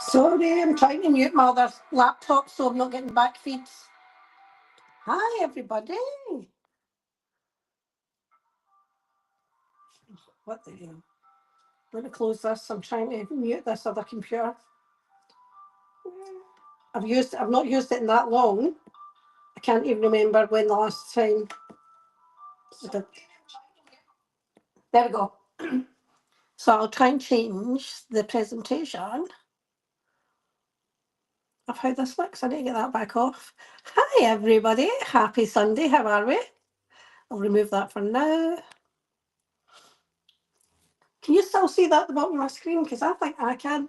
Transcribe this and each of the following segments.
Sorry, I'm trying to mute my other laptop so I'm not getting back feeds. Hi, everybody. What the hell? Let me close this. I'm trying to mute this other computer. I've not used it in that long. I can't even remember when the last time. There we go. So I'll try and change the presentation of how this looks. I need to get that back off. Hi, everybody. Happy Sunday. How are we? I'll remove that for now. Can you still see that at the bottom of my screen? Because I think I can.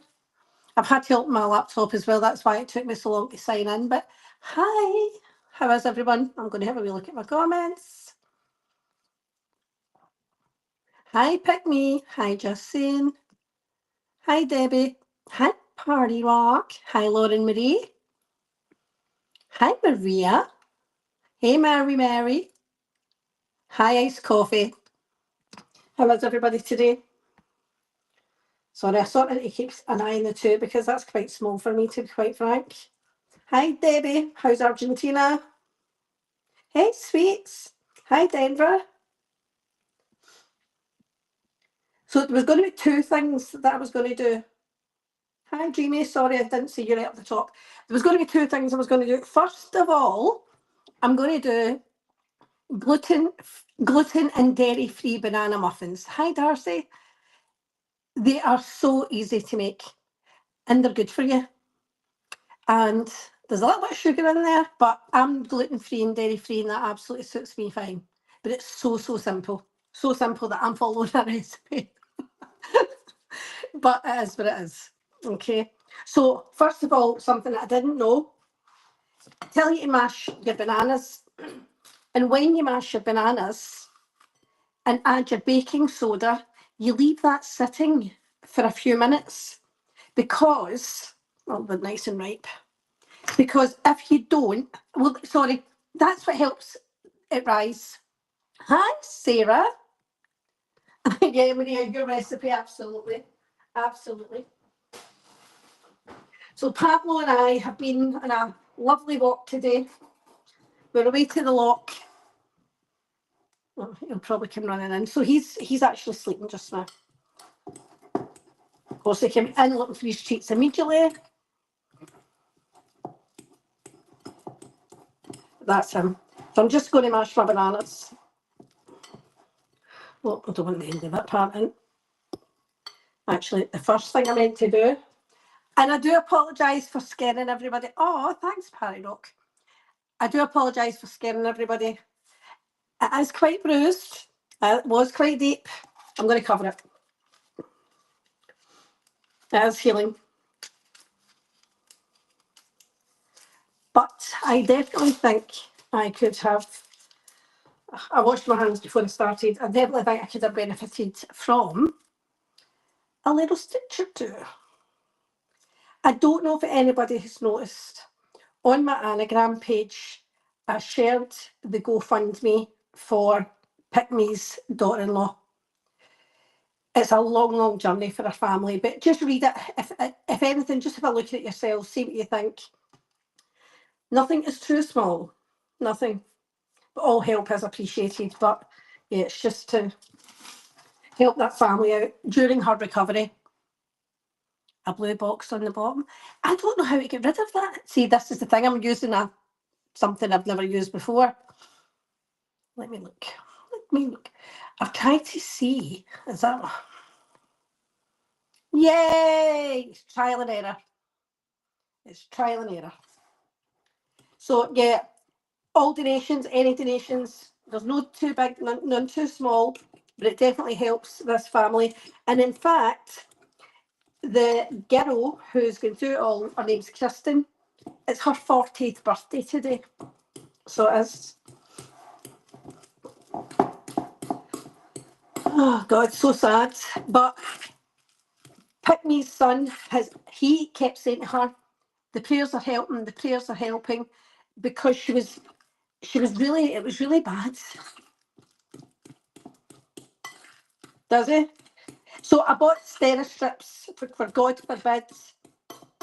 I've had to open my laptop as well. That's why it took me so long to sign in. But hi, how is everyone? I'm going to have a wee look at my comments. Hi, Pick Me. Hi, Justine. Hi, Debbie. Hi, Party Rock. Hi, Lauren Marie. Hi, Maria. Hey, Mary. Hi, Iced Coffee. How is everybody today? Sorry, I sort of keep an eye on the two because that's quite small for me, to be quite frank. Hi, Debbie. How's Argentina? Hey, Sweets. Hi, Denver. So there was going to be two things that I was going to do. Hi, Dreamy. Sorry, I didn't see you right up the top. There was going to be two things I was going to do. First of all, I'm going to do gluten and dairy-free banana muffins. Hi, Darcy. They are so easy to make, and they're good for you. And there's a little bit of sugar in there, but I'm gluten-free and dairy-free, and that absolutely suits me fine. But it's so simple. So simple that I'm following that recipe. But it is what it is. Okay. So first of all, something that I didn't know, tell you to mash your bananas. And when you mash your bananas and add your baking soda, you leave that sitting for a few minutes because, well, they're nice and ripe. Because if you don't, well, sorry, that's what helps it rise. Hi, Sarah. Yeah, Maria, your recipe, absolutely. Absolutely. So Pablo and I have been on a lovely walk today. We're away to the loch. Well, he'll probably come running in. So he's actually sleeping just now. Of course, he came in looking for his treats immediately. That's him. So I'm just going to mash my bananas. Well, I don't want the end of that part in. Actually, the first thing I meant to do, and I do apologise for scaring everybody. Oh, thanks, Parry Rock. I do apologise for scaring everybody. It is quite bruised. It was quite deep. I'm going to cover it. It is healing. But I definitely think I could have, I washed my hands before I started. I definitely think I could have benefited from a little stitch or two. I don't know if anybody has noticed, on my anagram page, I shared the GoFundMe for Pick Me's daughter-in-law. It's a long journey for a family, but just read it. If anything, just have a look at it yourself, see what you think. Nothing is too small, nothing. But all help is appreciated. But yeah, it's just to help that family out during her recovery. A blue box on the bottom. I don't know how to get rid of that. See, this is the thing. I'm using something I've never used before. Let me look. I've tried to see. Is that? Yay! It's trial and error. It's trial and error. So yeah, all donations, any donations. There's no too big, none too small, but it definitely helps this family. And in fact, the girl who's going through it all, her name's Kristen. It's her 40th birthday today. So it is. Oh God, so sad. But Pick Me's son he kept saying to her, the prayers are helping, because it was really bad. Does it? So I bought Stera strips for God forbid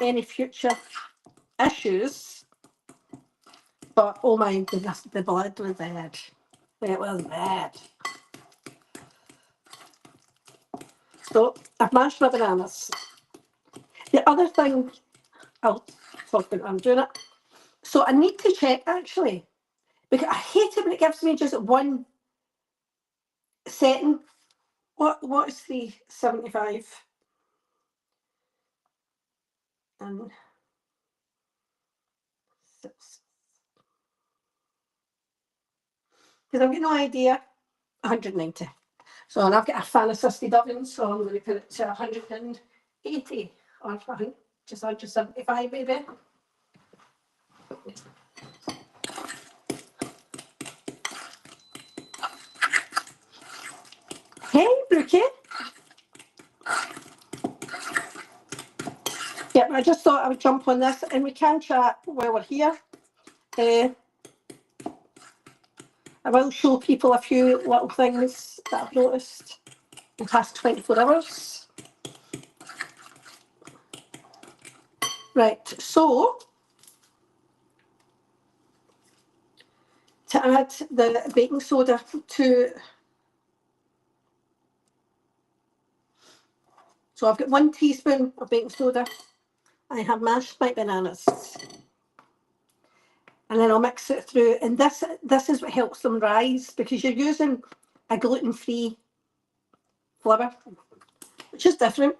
any future issues. But oh my goodness, the blood was bad. It was bad. So I've mashed my bananas. The other thing, I'll talk about I'm doing it. So I need to check actually, because I hate it when it gives me just one setting. What is 375? And because I've got no idea. 190. So and I've got a fan assisted oven, so I'm going to put it to 180 or I think just under 75 maybe. Hey, Brookie. Yep, I just thought I would jump on this and we can chat while we're here. I will show people a few little things that I've noticed in the past 24 hours. Right, so to add the baking soda to, so I've got 1 teaspoon of baking soda. I have mashed my bananas. And then I'll mix it through. And this is what helps them rise, because you're using a gluten-free flour, which is different.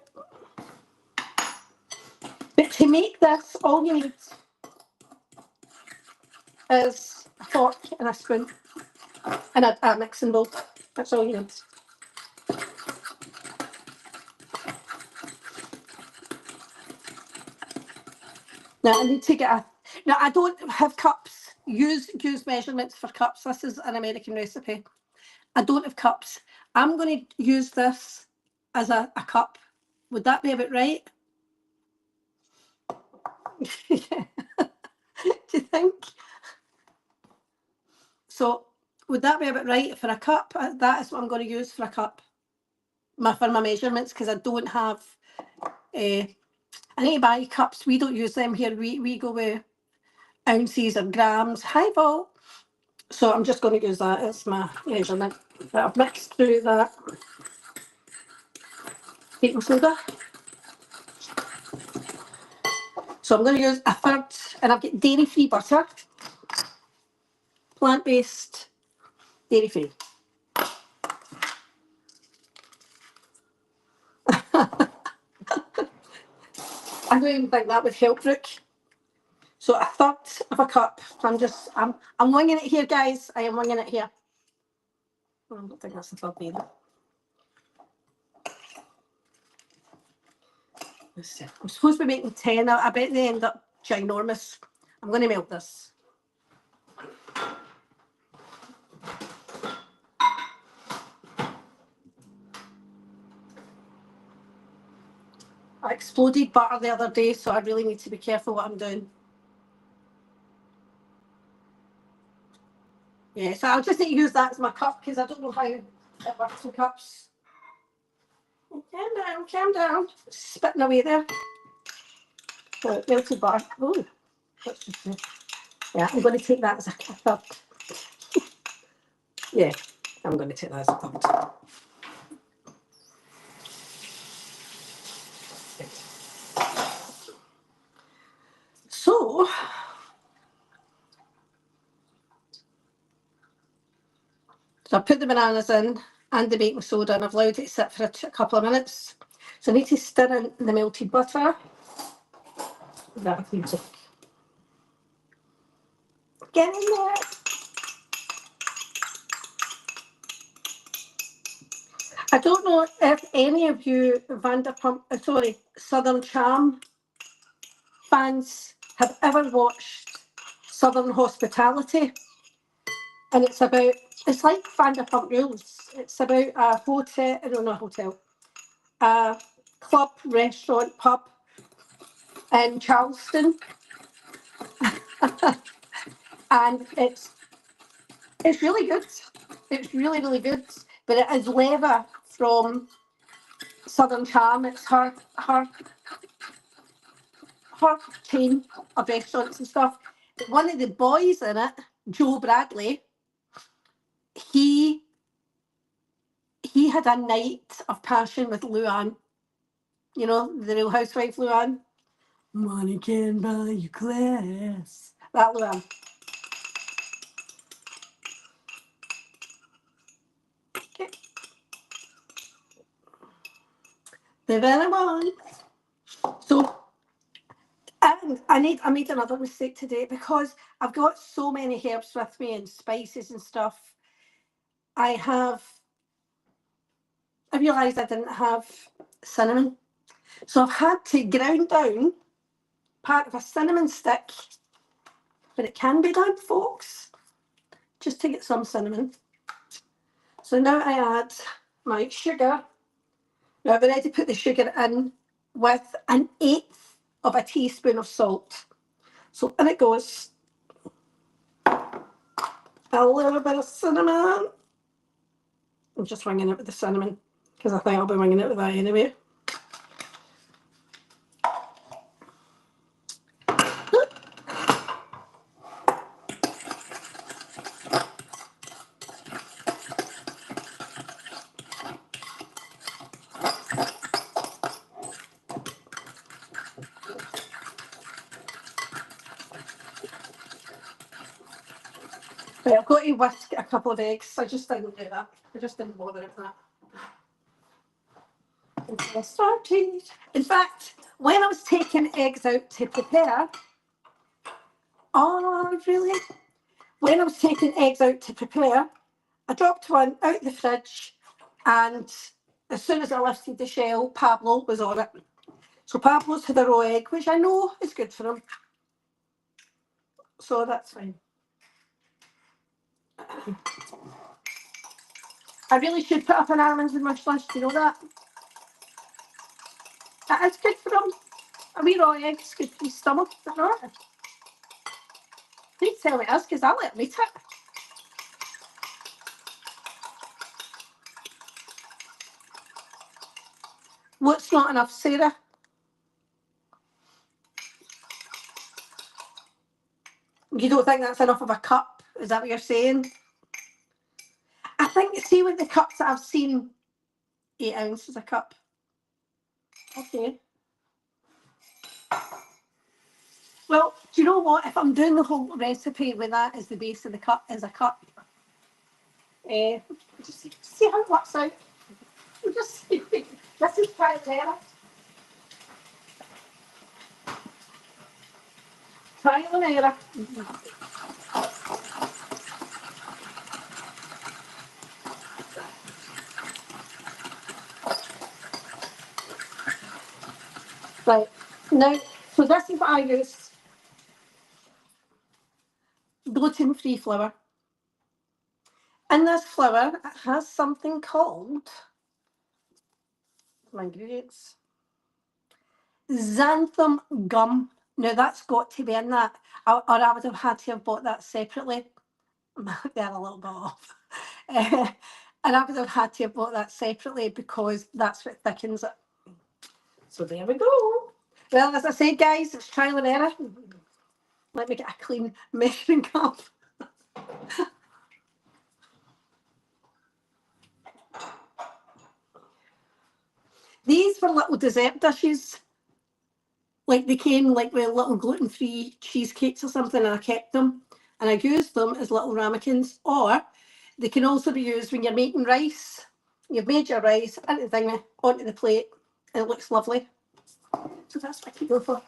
But to make this, all you need is a fork and a spoon and a mixing bowl. That's all you need. Now I need to get a. Now I don't have cups. Use measurements for cups. This is an American recipe. I don't have cups. I'm going to use this as a cup. Would that be about right? Yeah. Do you think? So would that be about right for a cup? That is what I'm going to use for a cup. For my measurements, because I don't have. I need to buy cups. We don't use them here. We go with ounces or grams. Hi, Paul. So I'm just going to use that as my measurement. I've mixed through that baking soda. So I'm going to use a third, and I've got dairy-free butter, plant-based, dairy-free. I don't even think that would help, Brooke. So a third of a cup. I'm winging it here, guys. I am winging it here. I don't think that's a third either. I'm supposed to be making 10. I bet they end up ginormous. I'm going to melt this. I exploded butter the other day, so I really need to be careful what I'm doing. Yeah, so I'll just need to use that as my cup, because I don't know how it works with cups. Calm down. Spitting away there. So melted butter. Oh, what's this thing? Yeah, I'm going to take that as a third. Yeah, I'm going to take that as a third. So I put the bananas in and the baking soda, and I've allowed it to sit for a couple of minutes. So I need to stir in the melted butter. That keeps it. Get in there. I don't know if any of you Southern Charm fans have ever watched Southern Hospitality. And it's like Vanderpump Rules. It's about a hotel, not a hotel, a club, restaurant, pub in Charleston. And it's really good. It's really, really good. But it is Leva from Southern Charm. It's her upper chain of restaurants and stuff. But one of the boys in it, Joe Bradley, he had a night of passion with Luann. You know, the Real Housewife Luann. Money can buy you class. That Luann. Okay. The very one. So, and I made another mistake today because I've got so many herbs with me and spices and stuff. I realised I didn't have cinnamon. So I've had to ground down part of a cinnamon stick, but it can be done, folks, just to get some cinnamon. So now I add my sugar. Now I've already put the sugar in with 1/8 of a teaspoon of salt. So in it goes a little bit of cinnamon. I'm just winging it with the cinnamon because I think I'll be winging it with that anyway. Right, I've got to whisk a couple of eggs. I just didn't do that. I just didn't bother with that. Until I started. In fact, when I was taking eggs out to prepare, oh really? When I was taking eggs out to prepare, I dropped one out the fridge, and as soon as I lifted the shell, Pablo was on it. So Pablo's had a raw egg, which I know is good for him. So that's fine. I really should put up an almonds in my lunch, do you know that? That is good for him. A wee raw egg is good for his stomach, is it not? Please tell me it is, because I'll let him eat it. What's not enough, Sarah? You don't think that's enough of a cup? Is that what you're saying? I think, see with the cups that I've seen, 8 ounces a cup. Okay. Well, do you know what? If I'm doing the whole recipe with that as the base of the cup, as a cup, just see how it works out. We'll just see. This is trial and error. Trial and error. Right. Now, so this is what I use. Gluten-free flour. In this flour, it has something called, my ingredients, xanthan gum. Now that's got to be in that, or I would have had to have bought that separately. They're a little bit off. And I would have had to have bought that separately because that's what thickens it. So there we go. Well, as I said, guys, it's trial and error. Let me get a clean measuring cup. These were little dessert dishes. Like they came like with little gluten-free cheesecakes or something, and I kept them. And I used them as little ramekins. Or they can also be used when you're making rice. You've made your rice into the thingy, onto the plate, and it looks lovely. So that's what I go for.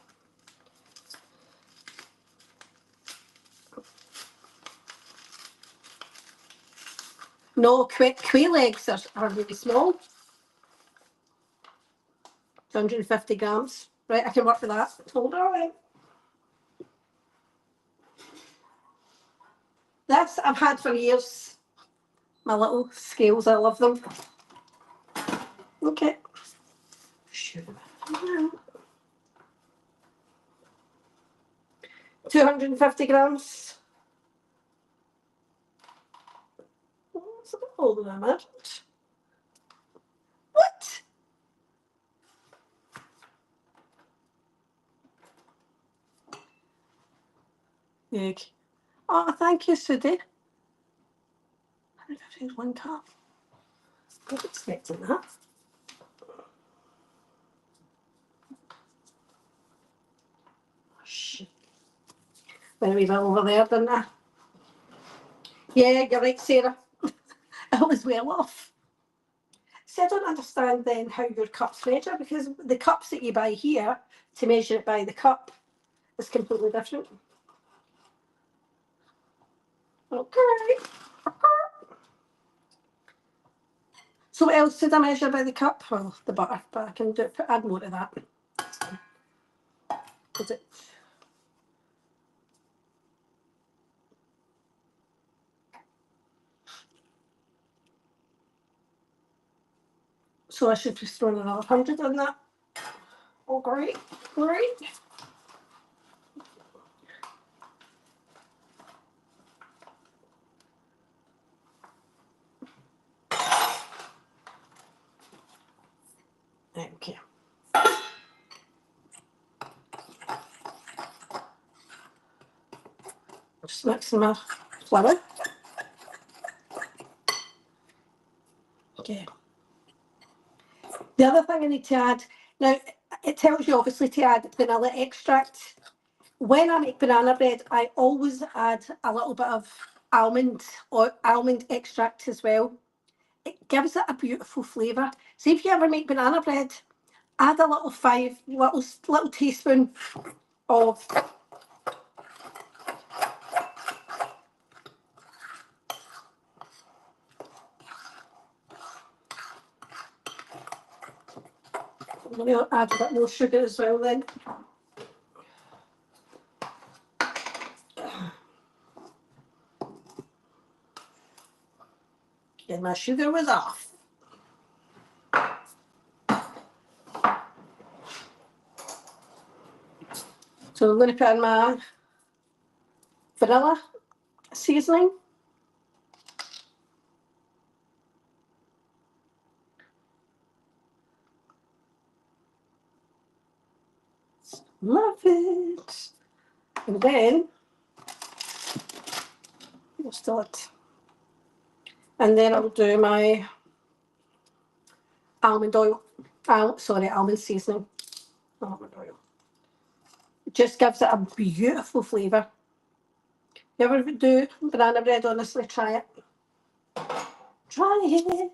No, quail eggs are really small. 150 grams. Right, I can work with that. Hold on. This I've had for years. My little scales, I love them. Okay. 250 grams. It's a bit older than I imagined. What? egg. Oh, thank you, Sudie. 1 cup. I was expecting that. Shit. Went a wee bit over there, didn't I? Yeah, you're right, Sarah. I was well off. See, I don't understand then how your cups measure, because the cups that you buy here to measure it by the cup is completely different. Okay. So what else did I measure by the cup? Well, the butter, but I can add more to that. Is it? So I should just throw another 100 on that. Oh, great, great. Okay. Just mixing my flour. Okay. The other thing I need to add, now it tells you obviously to add vanilla extract. When I make banana bread, I always add a little bit of almond or almond extract as well. It gives it a beautiful flavour. See, if you ever make banana bread, add a little little teaspoon of I'm going to add a bit more sugar as well then. And my sugar was off. So I'm going to put in my vanilla seasoning. Love it. And then we'll start. And then I'll do my almond oil. Almond seasoning. Almond oil. It just gives it a beautiful flavour. You ever do banana bread? Honestly, try it. Try it.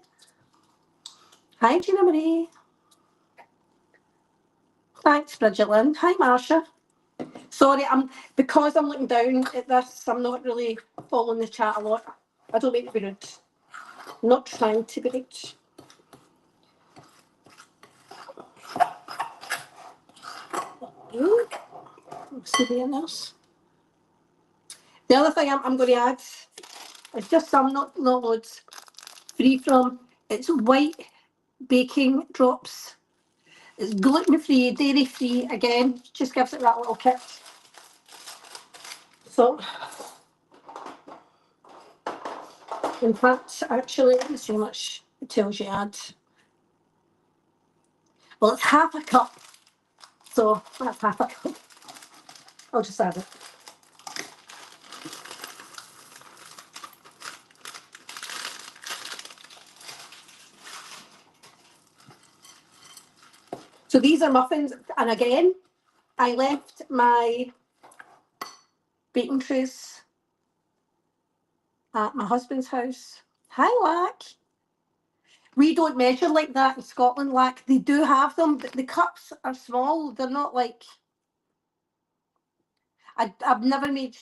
Hi, Gina Marie. Thanks, Bridget Lynn. Hi, Marsha. Sorry, because I'm looking down at this, I'm not really following the chat a lot. I don't mean to be rude. I'm not trying to be rude. Something else. The other thing I'm going to add is just some, not loads, free from. It's white baking drops. It's gluten-free, dairy-free. Again, just gives it that little kick. So, in fact, actually, let's see how much it tells you add. Well, it's half a cup. So that's half a cup. I'll just add it. So these are muffins, and again, I left my baking trays at my husband's house. Hi, Lack. We don't measure like that in Scotland, Lack. They do have them, but the cups are small. They're not like... I've never made...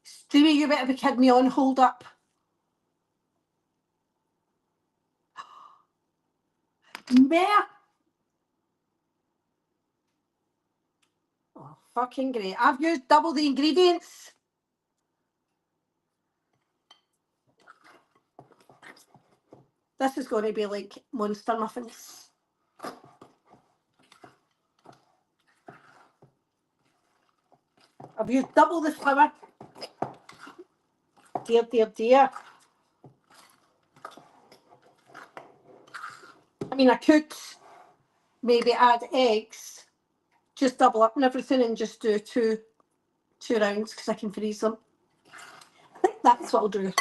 Stewie, you better be kidding me on. Hold up. Mer. Oh, fucking great. I've used double the ingredients. This is going to be like monster muffins. I've used double the flour. Dear, dear, dear. I mean, I could maybe add eggs, just double up and everything and just do 2 2 rounds because I can freeze them. I think that's what I'll do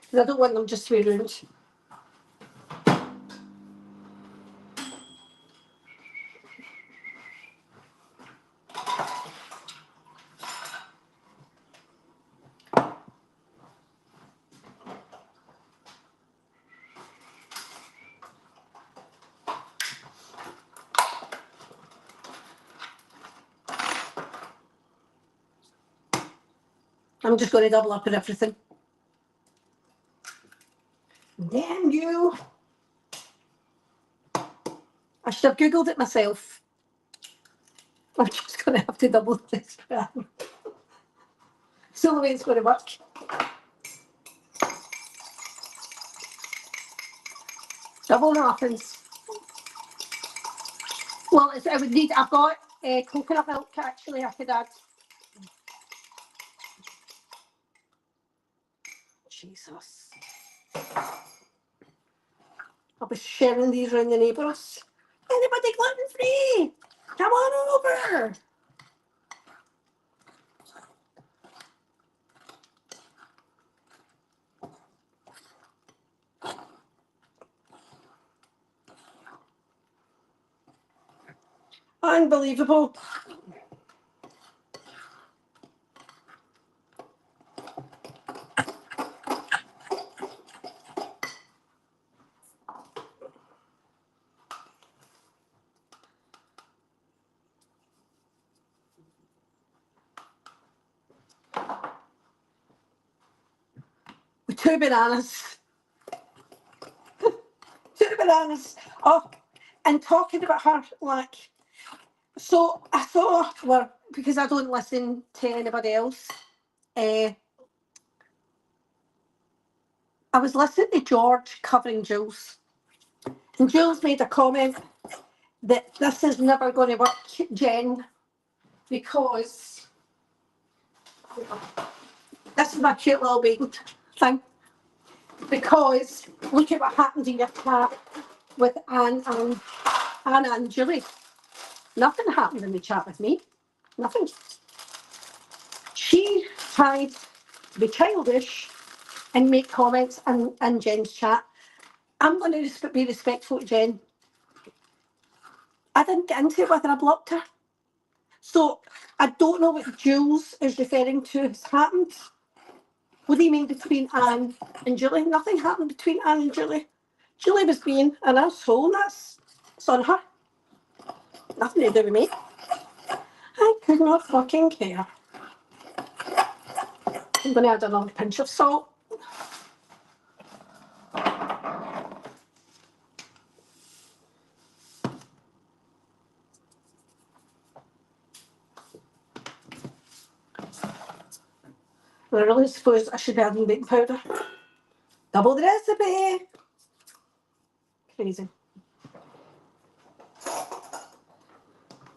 because I don't want them just to be round. I'm just going to double up on everything. Damn you! I should have googled it myself. I'm just going to have to double this. It's the only way it's going to work. Double muffins. Well, I would need. I've got coconut milk. Actually, I could add. Jesus. I'll be sharing these around the neighbours. Anybody gluten free? Come on over. Unbelievable. With 2 bananas. 2 bananas. Oh, and talking about her, like, so I thought, well, because I don't listen to anybody else, I was listening to George covering Jules. And Jules made a comment that this is never going to work, Jen, because this is my cute little baby thing. Because look at what happened in your chat with Anna and Julie. Nothing happened in the chat with me. Nothing. She tried to be childish and make comments in Jen's chat. I'm going to be respectful to Jen. I didn't get into it with her, I blocked her. So I don't know what Jules is referring to has happened. What do you mean between Anne and Julie? Nothing happened between Anne and Julie. Julie was being an asshole, and that's on her. Nothing to do with me. I could not fucking care. I'm going to add another pinch of salt. I really suppose I should be adding baking powder. Double the recipe. Crazy.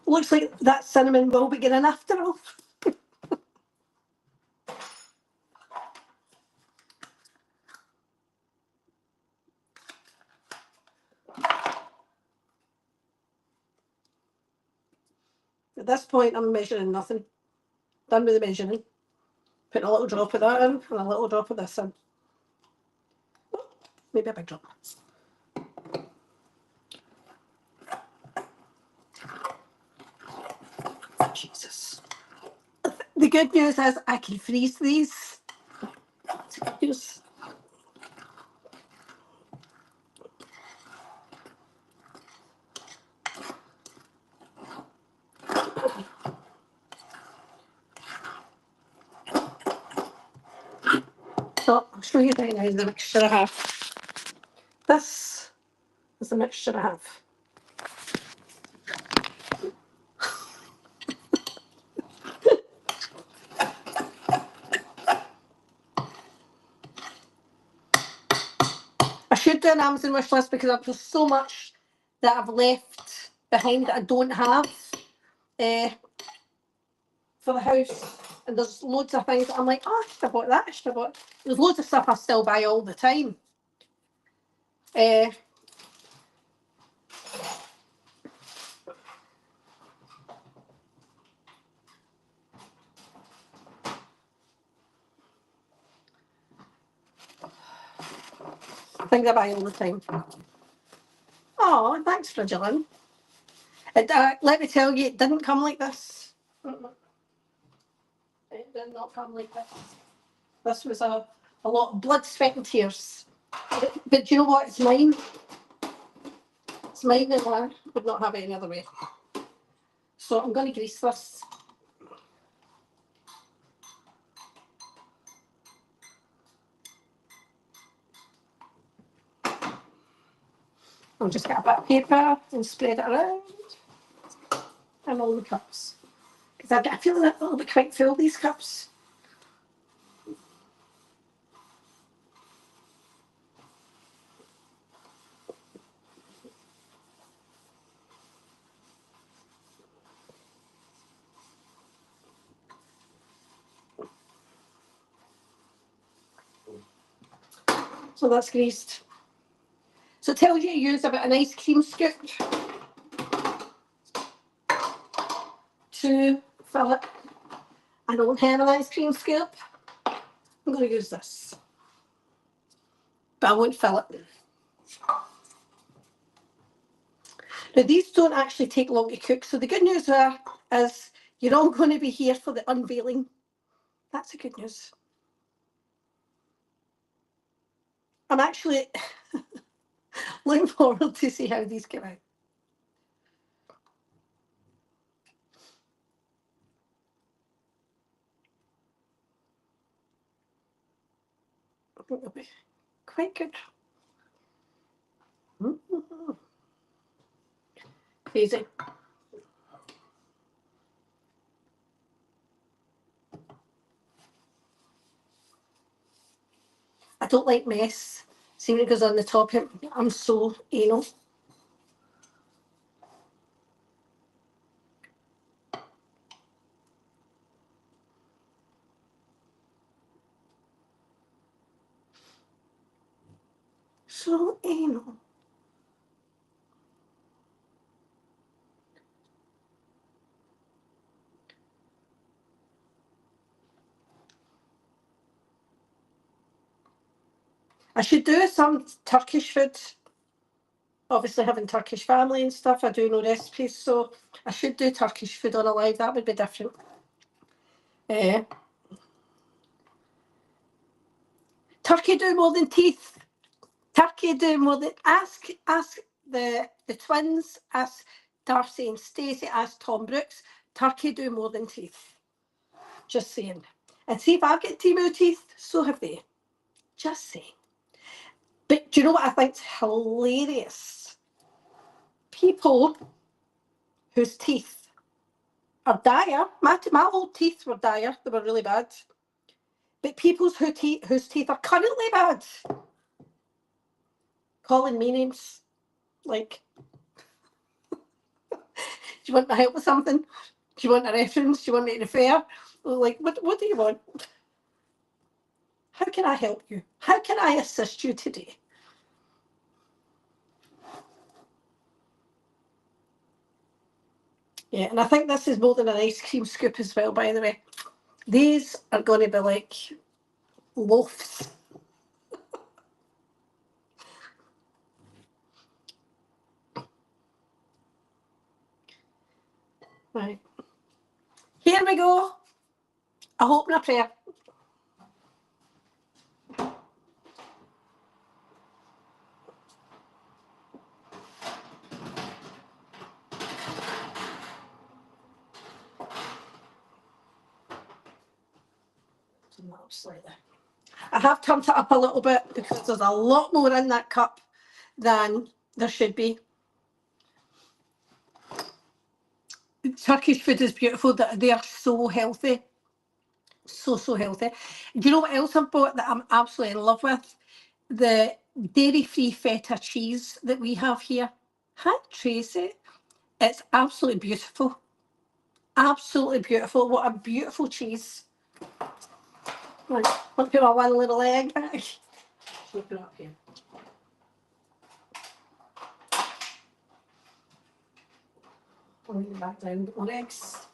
Looks like that cinnamon will be getting after all. At this point, I'm measuring nothing. Done with the measuring. Putting a little drop of that in and a little drop of this in. Oh, maybe a big drop. Jesus. The good news is I can freeze these. That's good news. So I'll show you right now the mixture I have. This is the mixture I have. I should do an Amazon wish list because there's so much that I've left behind that I don't have for the house. And there's loads of things that I'm like, oh, I should have bought that, I should have bought. There's loads of stuff I still buy all the time. Things I buy all the time. Oh, thanks, Frigilin. Let me tell you, it didn't come like this. It did not come like this. This was a lot of blood, sweat and tears. But do you know what? It's mine. It's mine and I would not have it any other way. So I'm going to grease this. I'll just get a bit of paper and spread it around. And all the cups. Because I feel a little bit quite full, these cups. So that's greased. So it tells you to use about an ice cream scoop to fill it. I don't have an ice cream scoop. I'm going to use this. But I won't fill it. Now these don't actually take long to cook. So the good news is you're all going to be here for the unveiling. That's the good news. I'm actually looking forward to see how these come out. I think they'll be quite good. Crazy. I don't like mess. See when it goes on the top, I'm so anal. So anal. I should do some Turkish food. Obviously having Turkish family and stuff, I do know recipes, so I should do Turkish food on a live. That would be different. Turkey do more than teeth. Turkey do more than ask the twins, ask Darcy and Stacey, ask Tom Brooks. Turkey do more than teeth. Just saying. And see if I've got Timu teeth, so have they. Just saying. But do you know what I think's hilarious? People whose teeth are dire. My old teeth were dire. They were really bad. But people's whose teeth are currently bad. Calling me names. Like, do you want my help with something? Do you want a reference? Do you want me to refer? Like, what do you want? How can I help you? How can I assist you today? Yeah, and I think this is more than an ice cream scoop as well, by the way. These are going to be like loaves. Right. Here we go. I hope and a prayer. Slightly. I have turned it up a little bit because there's a lot more in that cup than there should be. Turkish food is beautiful. They are so healthy. So healthy. Do you know what else I've bought that I'm absolutely in love with? The dairy-free feta cheese that we have here. Hi, Tracy. It's absolutely beautiful. Absolutely beautiful. What a beautiful cheese. Right, I'll put my one little egg back. Look it up here. I'll leave it back down. More eggs.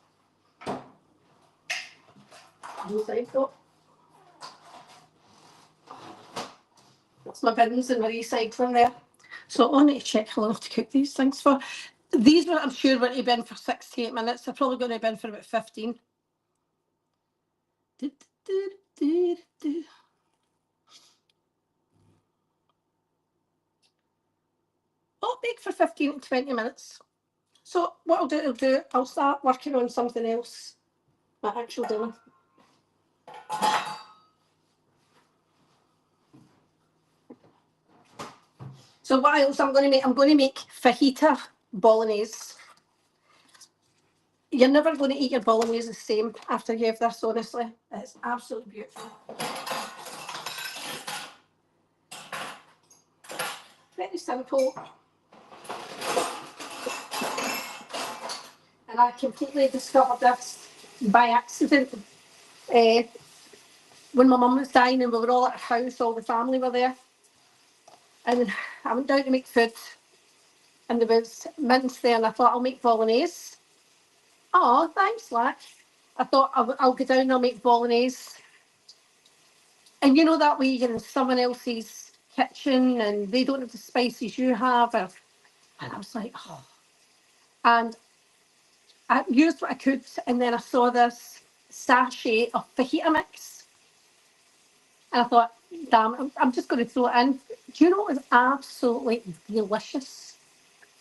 Both sides though. That's my bins and my recycling there. So I need to check how long I have to cook these things for. These were, I'm sure, were to be in for 6 to 8 minutes. They're probably going to be in for about 15. I'll bake for 15 to 20 minutes. So what I'll start working on something else, my actual dinner. So what else I'm going to make? I'm going to make fajita bolognese. You're never going to eat your bolognese the same after you have this, honestly. It's absolutely beautiful. Very simple. And I completely discovered this by accident. When my mum was dying and we were all at her house, all the family were there. And I went down to make food and there was mince there and I thought I'll make bolognese. Oh, thanks, Lack. I thought I'll go down and I'll make bolognese. And you know that way you're in someone else's kitchen and they don't have the spices you have. And I was like, oh. And I used what I could and then I saw this sachet of fajita mix. And I thought, damn, I'm just going to throw it in. Do you know what was absolutely delicious?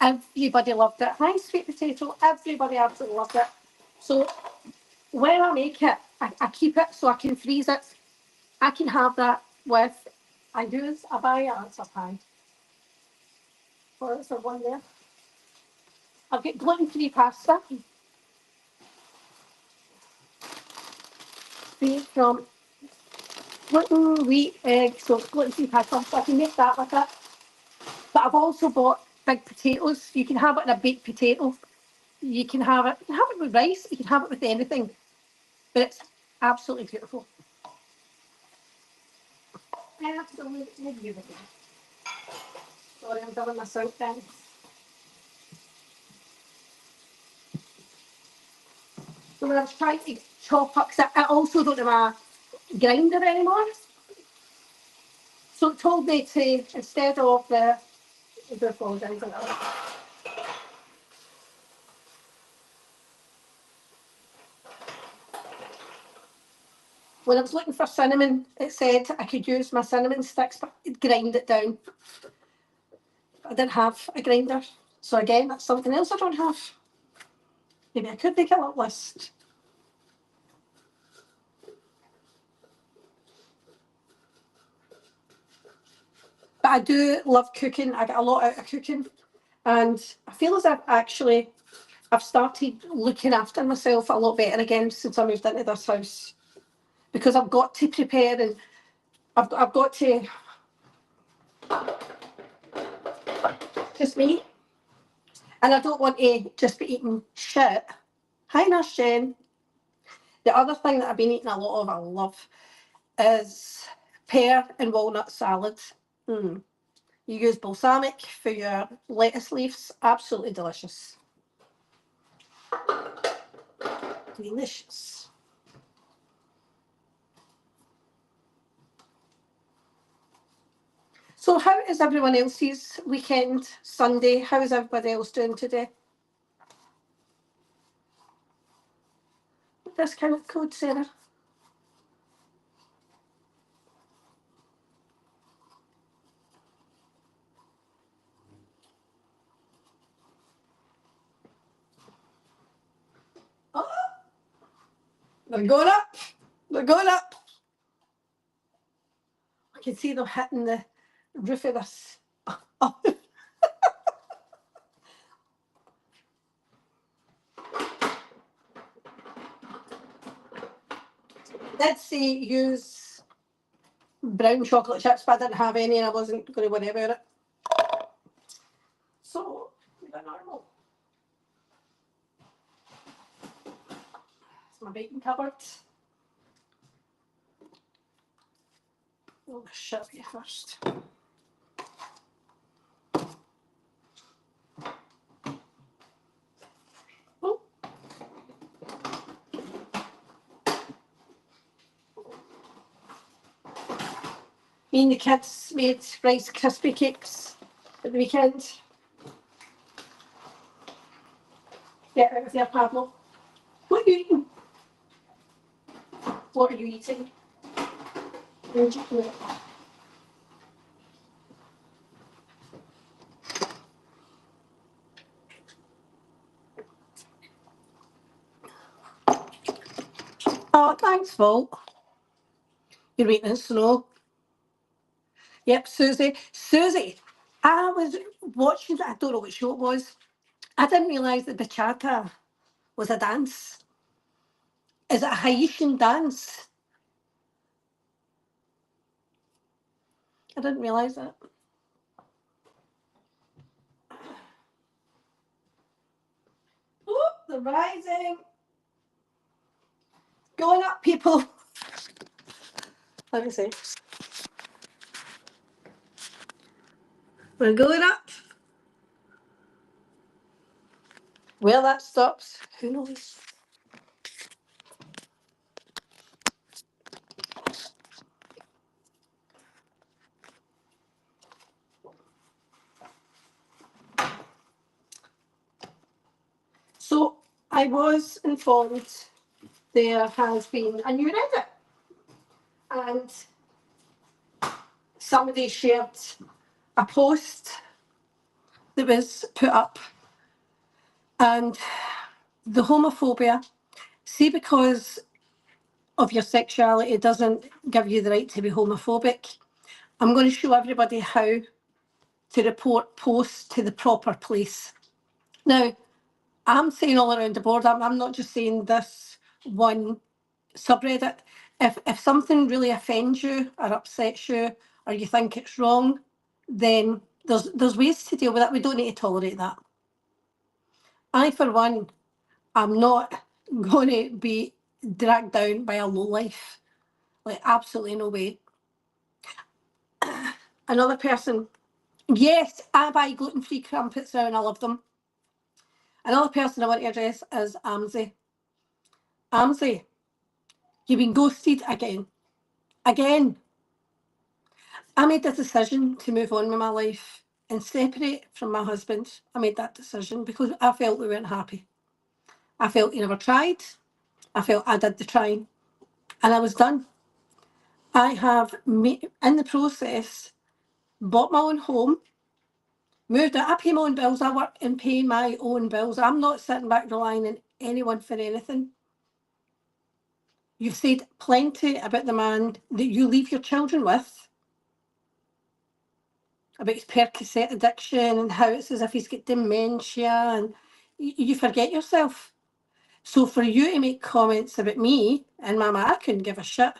Everybody loved it. Hi, sweet potato. Everybody absolutely loved it. So when I make it, I keep it so I can freeze it. I can have that with, I buy it, it's a pie. Or it's a one there. I'll get gluten-free pasta. Free from gluten, wheat, egg, so gluten-free pasta. So I can make that with it. But I've also bought big potatoes. You can have it in a baked potato. You can have it with rice. You can have it with anything. But it's absolutely beautiful. Absolutely beautiful. Sorry, I'm doing my sink then. So when I was trying to chop up, because I also don't have a grinder anymore. So it told me to, instead of the, I do apologise a little. When I was looking for cinnamon, it said I could use my cinnamon sticks, but it'd grind it down. I didn't have a grinder. So again, that's something else I don't have. Maybe I could make a little list. But I do love cooking. I get a lot out of cooking. And I feel as if I've started looking after myself a lot better again since I moved into this house. Because I've got to prepare and I've got to just me. And I don't want to just be eating shit. Hi, Nurse Jen. The other thing that I've been eating a lot of, I love, is pear and walnut salad. You use balsamic for your lettuce leaves. Absolutely delicious. Delicious. So how is everyone else's weekend, Sunday? How is everybody else doing today? Discount code, Sarah. Oh, they're going up. They're going up. I can see them hitting the roof of this. Oh. Did say use brown chocolate chips, but I didn't have any and I wasn't going to worry about it. So, the normal. It's my baking cupboard. I'll show you first. Oh. Me and the kids made Rice Krispie cakes at the weekend. Get out of there, Pablo. What are you eating? What are you eating? Where'd you put it? Oh, thanks, Vault. You're waiting in snow. Yep, Susie. Susie, I was watching, I don't know what show it was. I didn't realise that bachata was a dance. Is it a Haitian dance? I didn't realise that. Oh, they're rising. Going up, people. Let me see. We're going up. Where that stops, who knows? So I was informed there has been a new Reddit, and somebody shared a post that was put up, and the homophobia, see, because of your sexuality doesn't give you the right to be homophobic. I'm going to show everybody how to report posts to the proper place. Now, I'm saying all around the board, I'm not just saying this one subreddit. If something really offends you or upsets you or you think it's wrong, then there's ways to deal with it. We don't need to tolerate that. I, for one, am not going to be dragged down by a lowlife. Like, absolutely no way. Another person, yes, I buy gluten-free crumpets now and I love them. Another person I want to address is Amzi. Amzi, you've been ghosted again. Again. I made the decision to move on with my life and separate from my husband. I made that decision because I felt we weren't happy. I felt he never tried. I felt I did the trying. And I was done. I have, in the process, bought my own home, moved out. I pay my own bills. I work and pay my own bills. I'm not sitting back relying on anyone for anything. You've said plenty about the man that you leave your children with, about his Percocet addiction and how it's as if he's got dementia, and you forget yourself. So for you to make comments about me and Mama, I couldn't give a shit.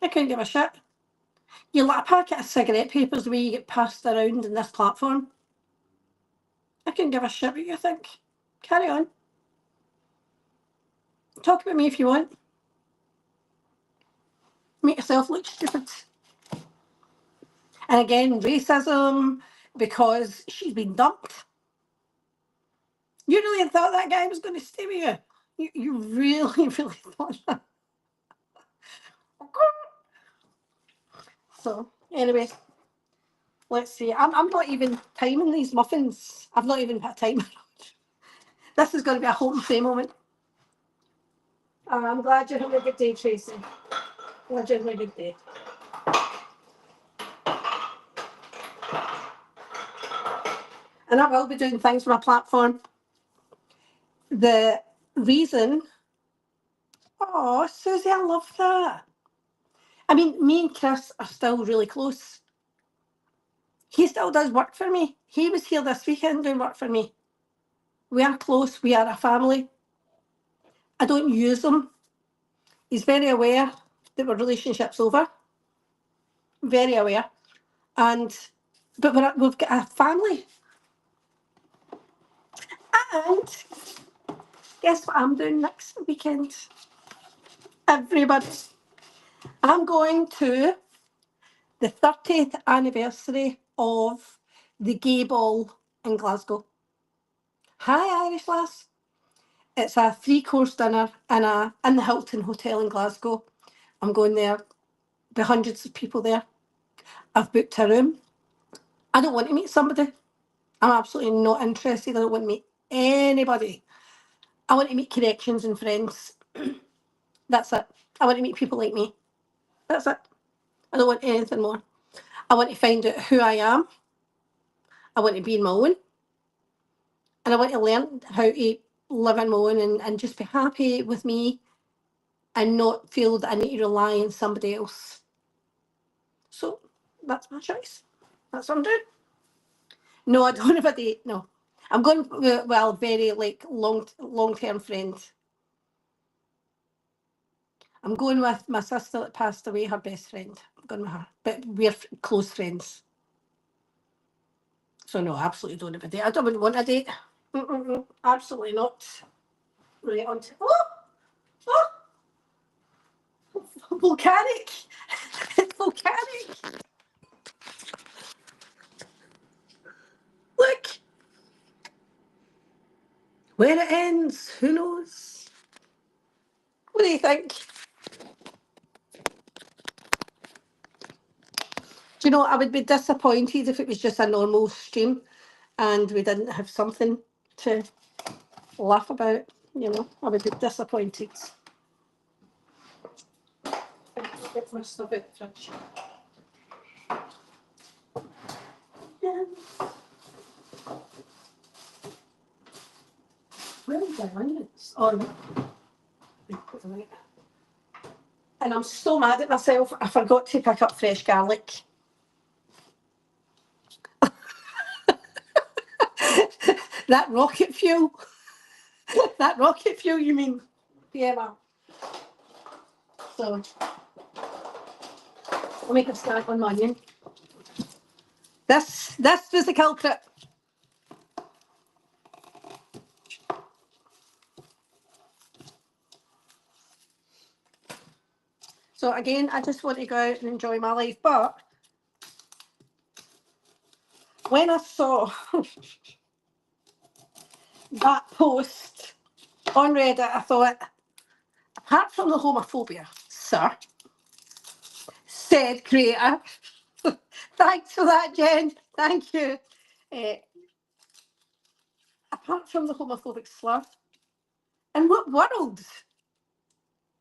I couldn't give a shit. You like a packet of cigarette papers the way you get passed around in this platform. I couldn't give a shit what you think. Carry on. Talk about me if you want. Make yourself look stupid. And again, racism, because she's been dumped. You really thought that guy was going to stay with you? You really, really thought that? So, anyway, let's see. I'm not even timing these muffins. I've not even put a timer on. This is going to be a home frame moment. I'm glad you're having a good day, Tracy. Glad you're having a good day. And I will be doing things for my platform. The reason, oh, Susie, I love that. I mean, me and Chris are still really close. He still does work for me. He was here this weekend doing work for me. We are close. We are a family. I don't use him. He's very aware that our relationship's over. Very aware. But we've got a family. And guess what I'm doing next weekend? Everybody. I'm going to the 30th anniversary of the Gay Ball in Glasgow. Hi, Irish lass. It's a 3-course dinner in the Hilton Hotel in Glasgow. I'm going there be hundreds of people there. I've booked a room. I don't want to meet somebody. I'm absolutely not interested. I don't want to meet anybody. I want to meet connections and friends. That's it. I want to meet people like me. That's it. I don't want anything more. I want to find out who I am. I want to be in my own. And I want to learn how to live on my own and just be happy with me and not feel that I need to rely on somebody else. So that's my choice. That's what I'm doing. No, I don't have a date. No. I'm going with, well, very like long-term friend. I'm going with my sister that passed away, her best friend. I'm going with her. But we're close friends. So no, I absolutely don't have a date. I don't want a date. Absolutely not. Right on to oh, volcanic. It's volcanic. Look. Where it ends, who knows? What do you think? Do you know, I would be disappointed if it was just a normal stream and we didn't have something to laugh about. You know, I would be disappointed. Get my stuff out the fridge. Where are the onions? Oh, no. And I'm so mad at myself. I forgot to pick up fresh garlic. That rocket fuel. That rocket fuel, you mean? Yeah, well. So, I'll make a snack on my onion. This was the culprit. So again, I just want to go out and enjoy my life. But when I saw that post on Reddit, I thought, apart from the homophobia, sir, said creator, thanks for that, Jen. Thank you. Apart from the homophobic slur, in what world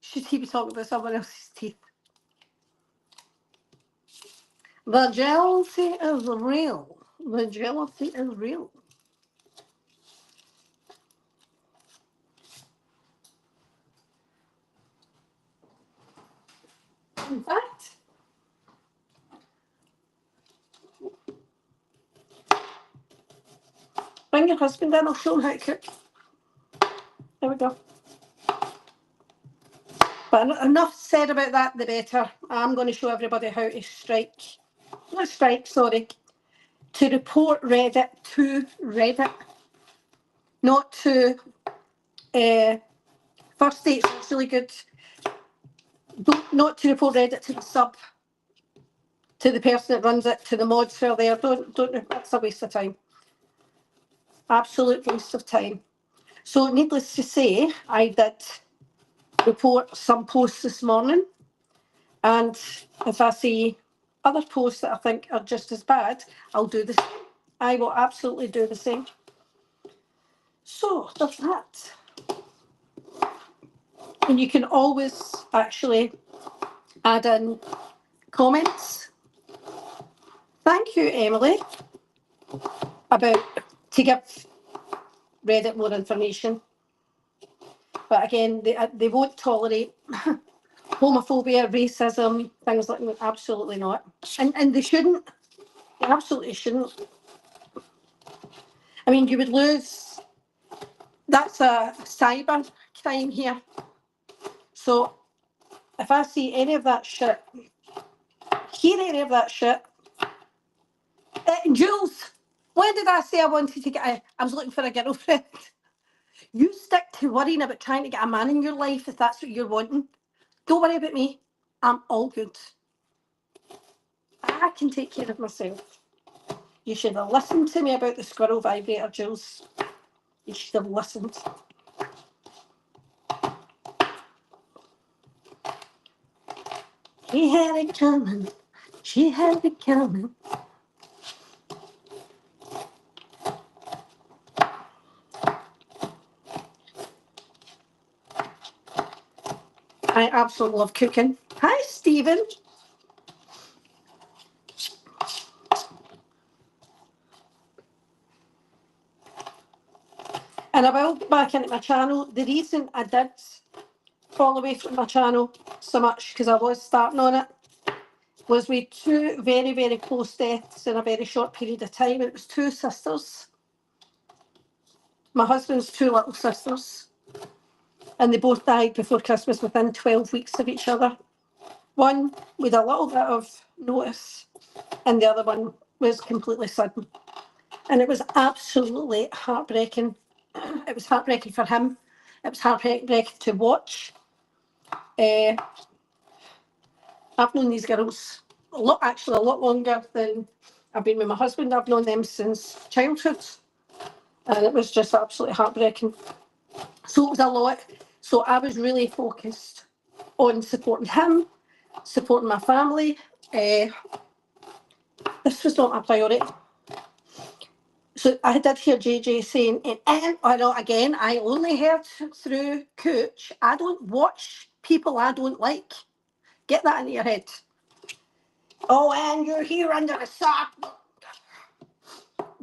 should he be talking about someone else's teeth? The jealousy is real. The jealousy is real. In fact, bring your husband in, I'll show him how to cook. There we go. But enough said about that, the better. I'm going to show everybody how to to report Reddit to Reddit, not to First Date's really good. Not to report Reddit to the sub, to the person that runs it, to the mods who are there. Don't. That's a waste of time. Absolute waste of time. So, needless to say, I did report some posts this morning, and if I see other posts that I think are just as bad, I'll do the same. I will absolutely do the same. So there's that. And you can always actually add in comments. Thank you, Emily, about to give Reddit more information. But again, they won't tolerate homophobia, racism, things like that. Absolutely not. And they shouldn't. They absolutely shouldn't. I mean, you would lose. That's a cyber crime here. So if I see any of that shit, hear any of that shit, Jules, when did I say I wanted to get I was looking for a girlfriend? You stick to worrying about trying to get a man in your life if that's what you're wanting. Don't worry about me. I'm all good. I can take care of myself. You should have listened to me about the squirrel vibrator, Jules. You should have listened. She had it coming. She had it coming. I absolutely love cooking. Hi, Stephen. And I will get back into my channel. The reason I did fall away from my channel so much, because I was starting on it, was with two very, very close deaths in a very short period of time. It was two sisters. My husband's two little sisters. And they both died before Christmas within 12 weeks of each other. One with a little bit of notice, and the other one was completely sudden. And it was absolutely heartbreaking. It was heartbreaking for him. It was heartbreaking to watch. I've known these girls actually a lot longer than I've been with my husband. I've known them since childhood. And it was just absolutely heartbreaking. So it was a lot. So I was really focused on supporting him, supporting my family. This was not my priority. So I did hear JJ saying, and I know again, I only heard through Coach, I don't watch people I don't like. Get that into your head. Oh, and you're here under a sock.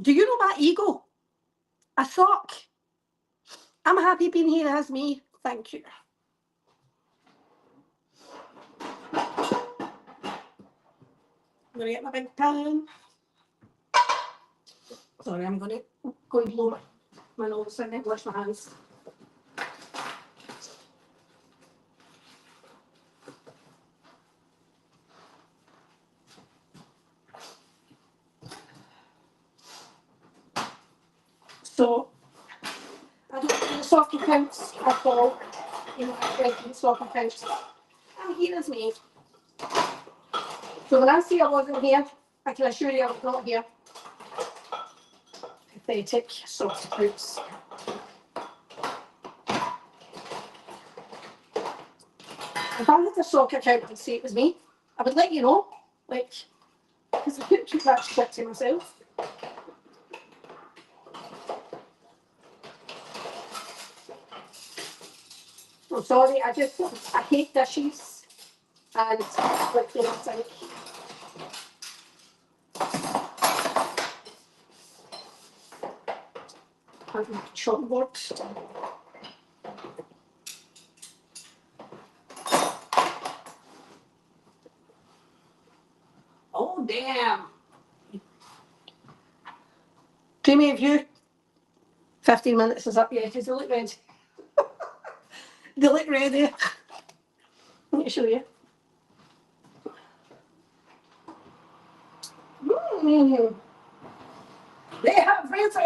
Do you know my ego? A sock. I'm happy being here as me. Thank you. I'm going to get my big pan. Sorry, I'm going to go and blow my nose and then wash my hands. So, I don't do the soft accounts at all. You know, I don't do the soft accounts. I'm here as me. So when I say I wasn't here, I can assure you I was not here. Pathetic soft accounts. If I had a sock account and say it was me, I would let you know. Like, because I couldn't keep that shit to myself. I'm sorry, I hate dishes and like the sink. And chopping boards. Oh damn. Dreamy of you. 15 minutes is up yet, because they look ready. They look ready. Let me show you. Mm. They have risen.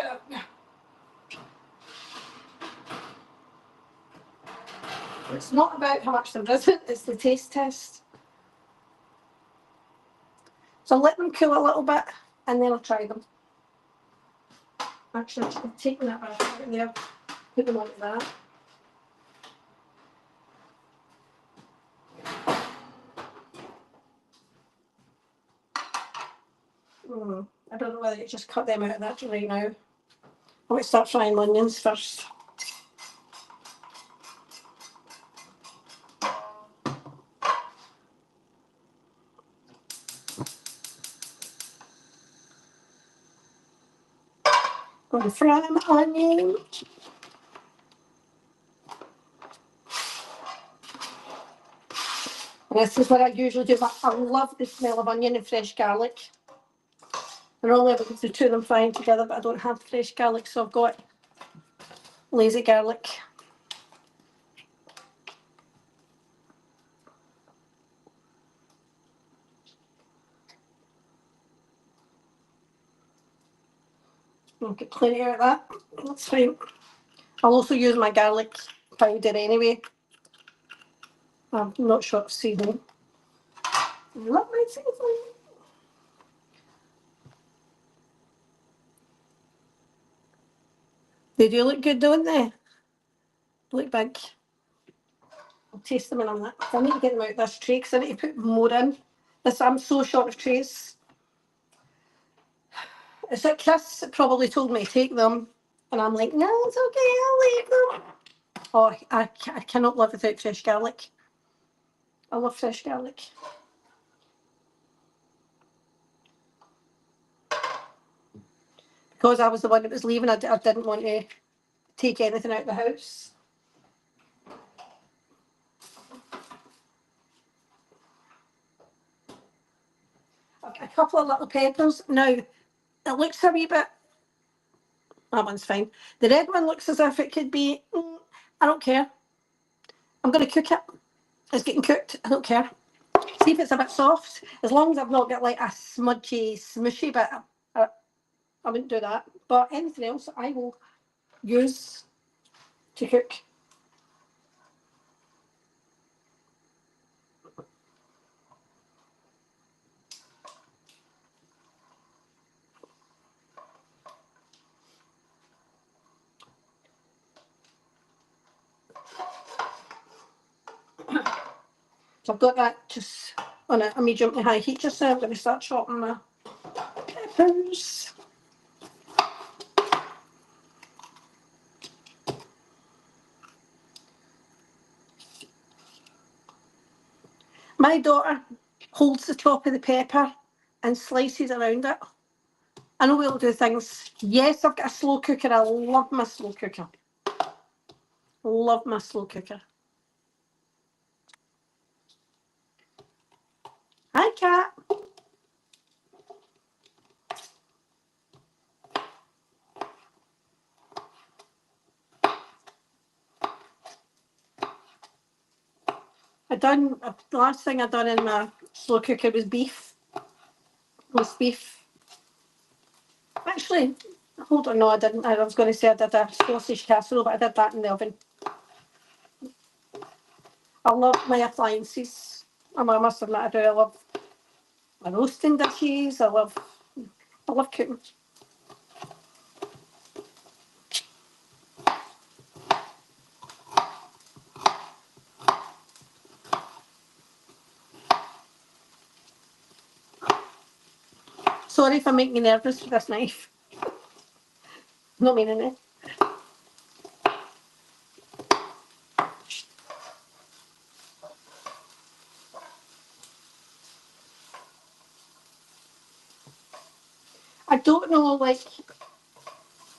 It's not about how much they've risen, it's the taste test. So I'll let them cool a little bit and then I'll try them. Actually, I'm taking that back out in there, put them onto that. I don't know whether to just cut them out of that right now. I'm going to start frying onions first. Going to fry my onion. And this is what I usually do, but I love the smell of onion and fresh garlic. I normally have the two of them frying together, but I don't have fresh garlic, so I've got lazy garlic. I'll get plenty out of that. That's fine. I'll also use my garlic powder anyway. I'm not sure of seasoning. Love my seasoning. They do look good, don't they? Look big. I'll taste them in a minute. I need to get them out of this tray because I need to put more in. I'm so short of trays. It's like Chris probably told me to take them, and I'm like, no, it's okay, I'll leave them. Oh, I cannot live without fresh garlic. I love fresh garlic. Because I was the one that was leaving, I didn't want to take anything out of the house. A couple of little peppers. Now, it looks a wee bit... That one's fine. The red one looks as if it could be... I don't care. I'm going to cook it. It's getting cooked. I don't care. See if it's a bit soft. As long as I've not got like a smudgy, smushy bit, I wouldn't do that. But anything else I will use to cook. So I've got that just on a medium to high heat just now. I'm going to start chopping my peppers. My daughter holds the top of the pepper and slices around it. I know we all do things. Yes, I've got a slow cooker. I love my slow cooker. Love my slow cooker. Hi, Cat. The last thing I done in my slow cooker was beef. Roast beef. Actually, hold on, no, I didn't. I was going to say I did a sausage casserole, but I did that in the oven. I love my appliances. I must admit I do. I love my roasting dishes. I love cooking. Sorry if I'm making you nervous with this knife. Not meaning it. I don't know, like,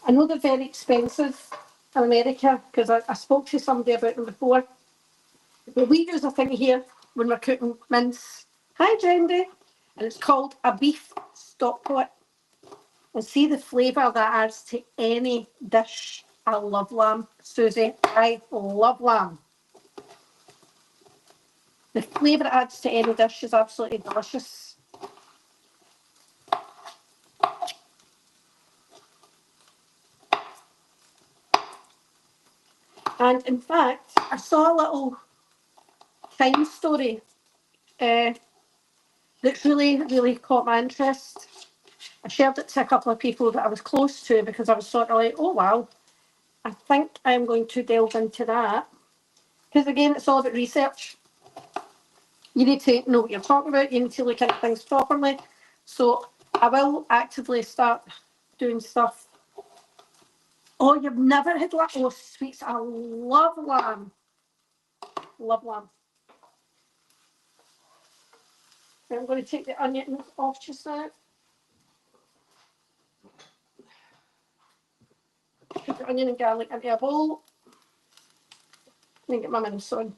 I know they're very expensive in America because I spoke to somebody about them before. But we use a thing here when we're cooking mince. Hi, Jendy. And it's called a beef stock pot. And see the flavour that adds to any dish. I love lamb, Susie. I love lamb. The flavour it adds to any dish is absolutely delicious. And in fact, I saw a little crime story that's really, really caught my interest. I shared it to a couple of people that I was close to because I was sort of like, oh wow, I think I'm going to delve into that. Because again, it's all about research. You need to know what you're talking about. You need to look at things properly. So I will actively start doing stuff. Oh, you've never had lamb? Oh, sweets. I love lamb. Love lamb. I'm going to take the onion off just now. Put the onion and garlic into a bowl. And get my mince on.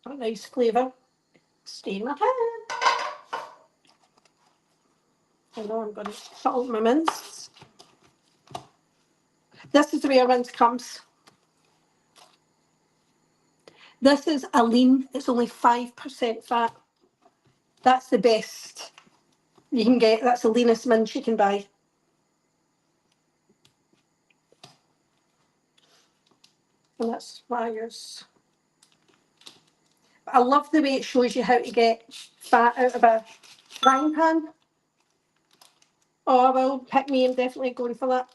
A nice flavour. Stay in my pan. And now I'm going to cut out my mince. This is the way our mince comes. This is a lean. It's only 5% fat. That's the best you can get. That's the leanest mince you can buy. And that's what I use. But I love the way it shows you how to get fat out of a frying pan. Oh, I will. Pick me, I'm definitely going for that.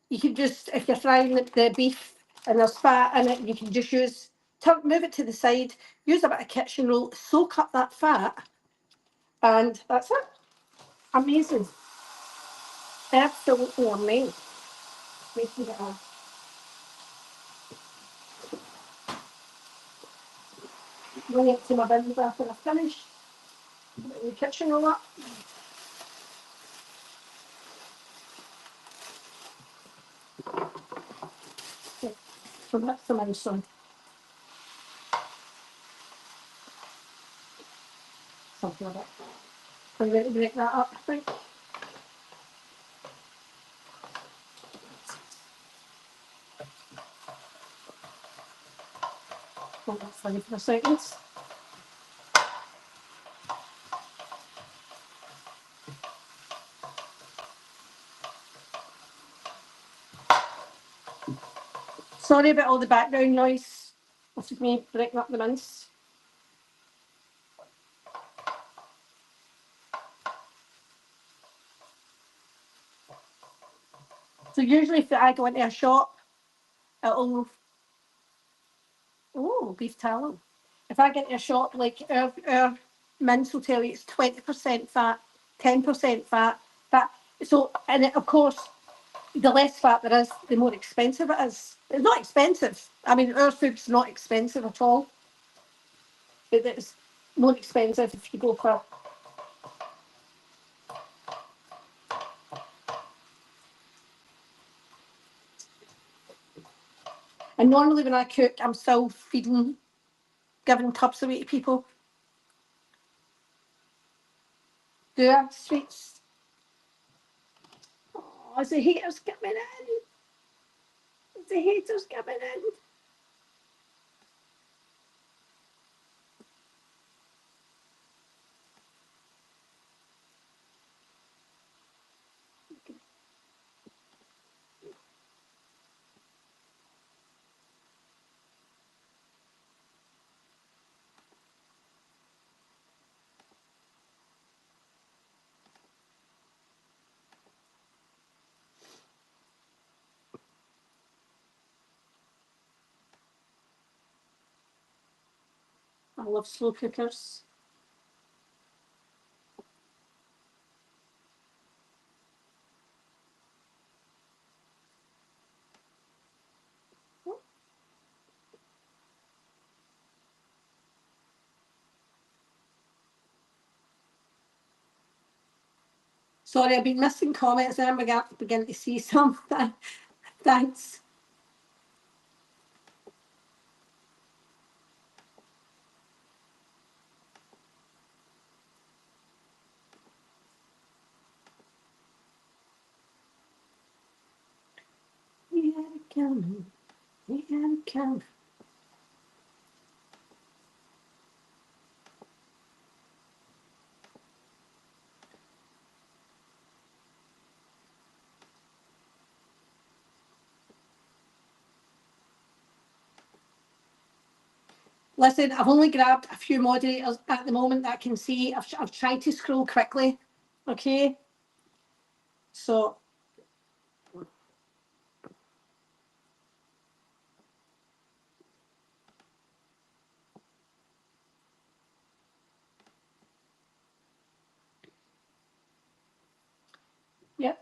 You can just, if you're frying the beef and there's fat in it, you can just move it to the side, use a bit of kitchen roll, soak up that fat, and that's it. Amazing. Absolutely amazing. Making it all. Bring it to my bins after I finish. Put it in the kitchen roll up. Okay, so that's the mince on. Something like that. I'm ready to break that up, I think. Hold that funny for a second. Sorry about all the background noise. This is me breaking up the mince. So usually if I go into a shop, it'll, oh, beef tallow. If I get into a shop, like our mince will tell you it's 20% fat, 10% fat. So, and of course, the less fat there is, the more expensive it is. It's not expensive. I mean, our food's not expensive at all. But it's more expensive if you go for. And normally when I cook, I'm still giving tubs away to people. Do I? Sweets. Oh, the haters coming in. The haters coming in. I love slow cookers. Sorry, I've been missing comments and I'm beginning to see some. Thanks. We had it coming. We had it coming. Listen, I've only grabbed a few moderators at the moment that I can see. I've tried to scroll quickly. Okay. So, yeah.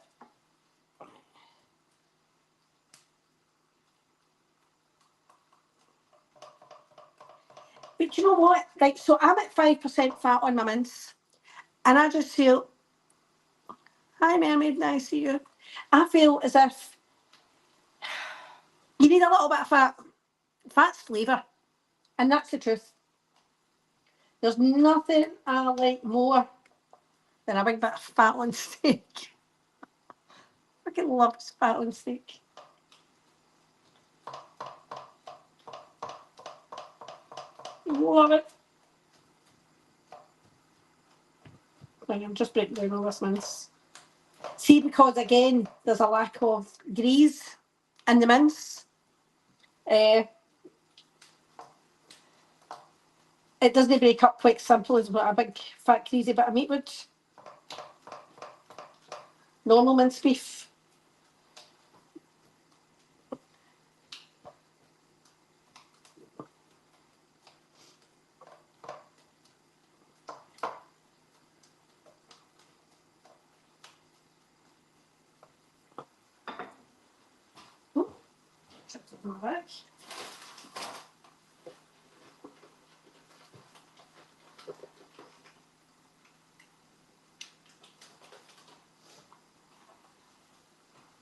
But you know what? Right, so I'm at 5% fat on my mince. And I just feel, hi Mermaid, nice to see you. I feel as if you need a little bit of fat. Fat's flavour. And that's the truth. There's nothing I like more than a big bit of fat on steak. I fucking love fat on steak. Love it. Right, I'm just breaking down all this mince. See, because again, there's a lack of grease in the mince. It doesn't break up quite simple as what a big fat crazy bit of meat would. Normal minced beef. Oh, back.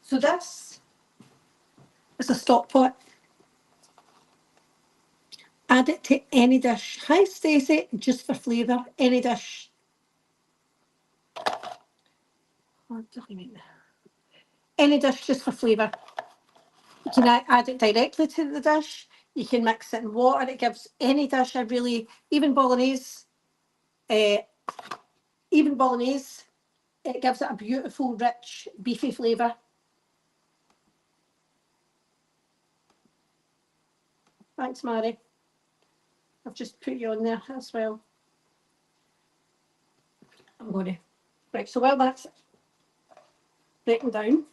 So this is a stock pot. Add it to any dish. Hi Stacey, just for flavour, any dish. Any dish just for flavour. You can add it directly to the dish. You can mix it in water. It gives any dish a really, even bolognese, it gives it a beautiful, rich, beefy flavour. Thanks, Mary. I've just put you on there as well. I'm going to. Right, so while that's breaking down,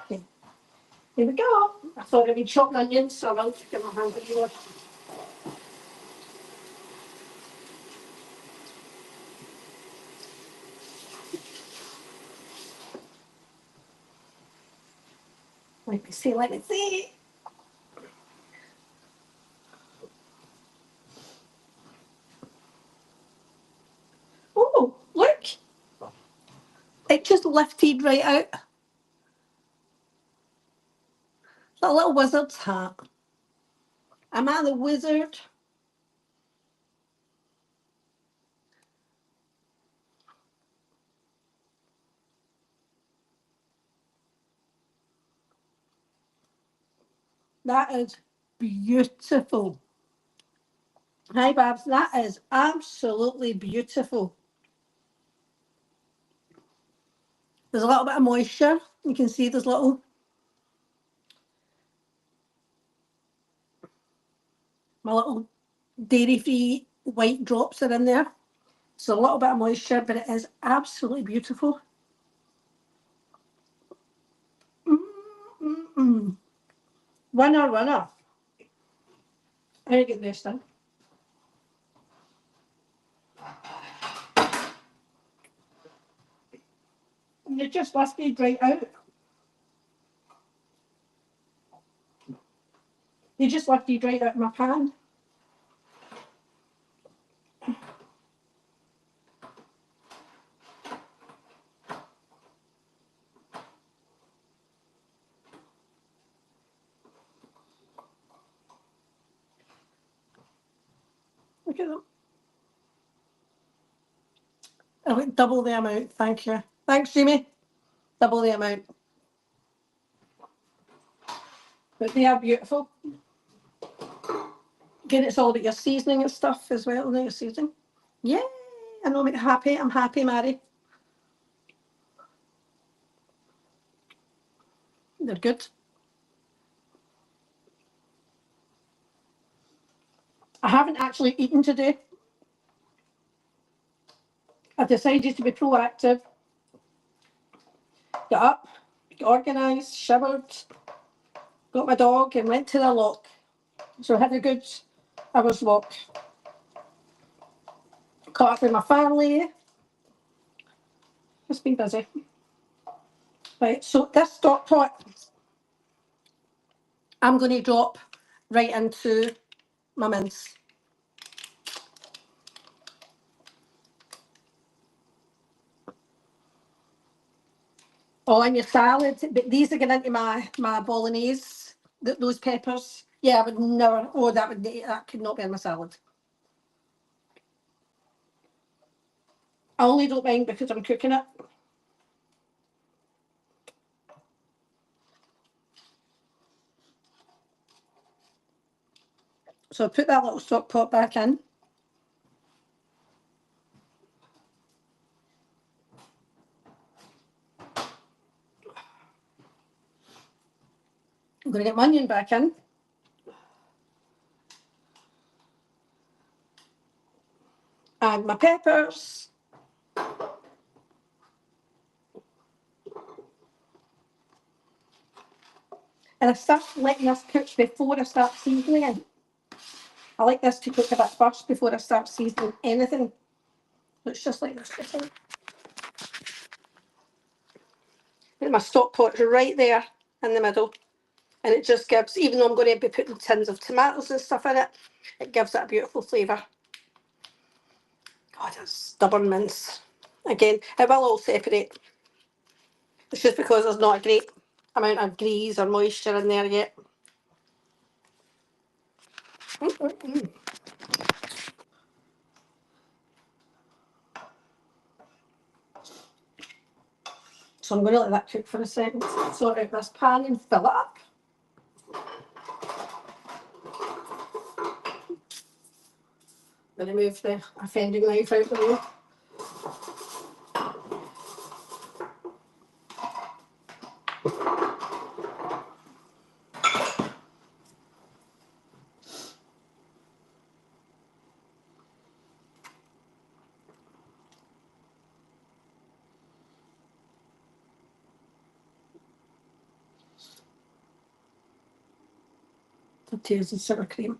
okay, here we go. I thought I'd be chopping onions, so I will get my hands in the Let me see, let me see. Oh, look. It just lifted right out. It's a little wizard's hat. Am I the wizard? That is beautiful. Hi, Babs. That is absolutely beautiful. There's a little bit of moisture. You can see there's my little dairy-free white drops are in there. So a little bit of moisture, but it is absolutely beautiful. Winner, winner. I'm going to get this done. And it just lifted right out. They just lifted right out of my pan. Look at them. I went double the amount. Thank you. Thanks, Jamie. Double the amount. But they are beautiful. Again, it's all about your seasoning and stuff as well. Your seasoning. Yeah, I know. I'm happy. I'm happy, Mary. They're good. I haven't actually eaten today. I've decided to be proactive. Got up, got organised, showered, got my dog and went to the lock. So I had a good hour's walk. Caught up with my family. It's been busy. Right, so this stock pot, I'm going to drop right into my mince. Oh, and your salad, but these are going into my bolognese. Those peppers. Yeah, I would never. Oh, that could not be in my salad. I only don't mind because I'm cooking it. So I put that little stock pot back in. I'm going to get my onion back in. and my peppers. And I start letting this cook before I start seasoning it. I like this to cook a bit first before I start seasoning anything. It's just like this. And my stock pot's right there in the middle. And it just gives, even though I'm going to be putting tins of tomatoes and stuff in it, it gives it a beautiful flavour. God, it's stubborn mince. Again, it will all separate. It's just because there's not a great amount of grease or moisture in there yet. So I'm going to let that cook for a second. Sort out this pan and fill it up. I'm going to move the offending knife out the way. Tortillas and sour cream.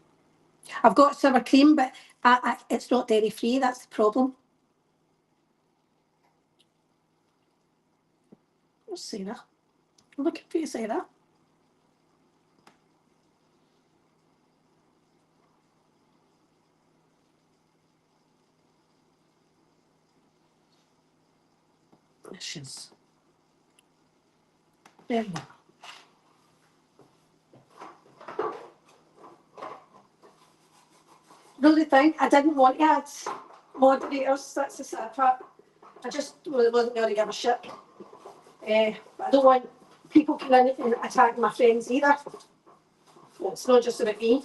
I've got sour cream, but it's not dairy free. That's the problem. Where's Sarah? I'm looking for you, Sarah. There she is. There you are. Really think I didn't want to add moderators. That's the sad part. I just wasn't going to give a shit. But I don't want people coming in and attacking my friends either. It's not just about me.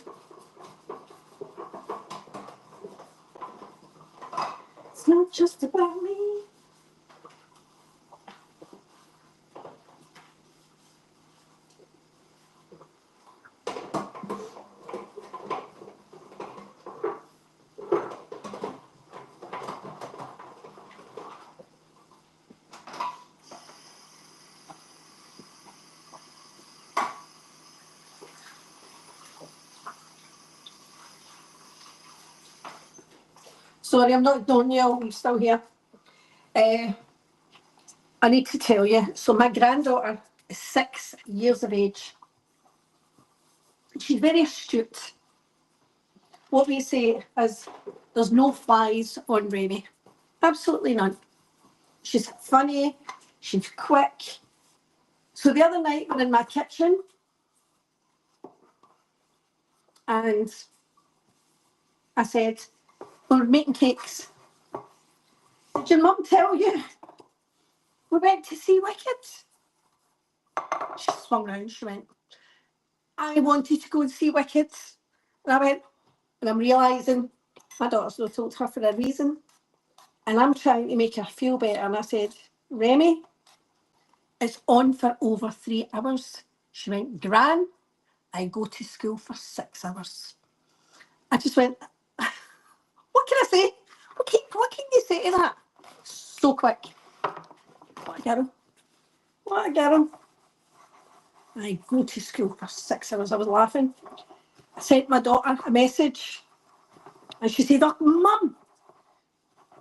It's not just about me. Sorry, I'm not ignoring you. I'm still here. I need to tell you. So my granddaughter is 6 years of age. She's very astute. What we say is there's no flies on Remy. Absolutely none. She's funny. She's quick. So the other night we're in my kitchen and I said, we're making cakes. Did your mum tell you we went to see Wicked? She swung round, she went, I wanted to go and see Wicked. And I went, and I'm realising my daughter's not told her for a reason. And I'm trying to make her feel better. And I said, Remy, it's on for over 3 hours. She went, Gran, I go to school for 6 hours. I just went, what can I say? What can you say to that? So quick. What a girl. What a girl. I go to school for 6 hours. I was laughing. I sent my daughter a message and she said, oh, Mum,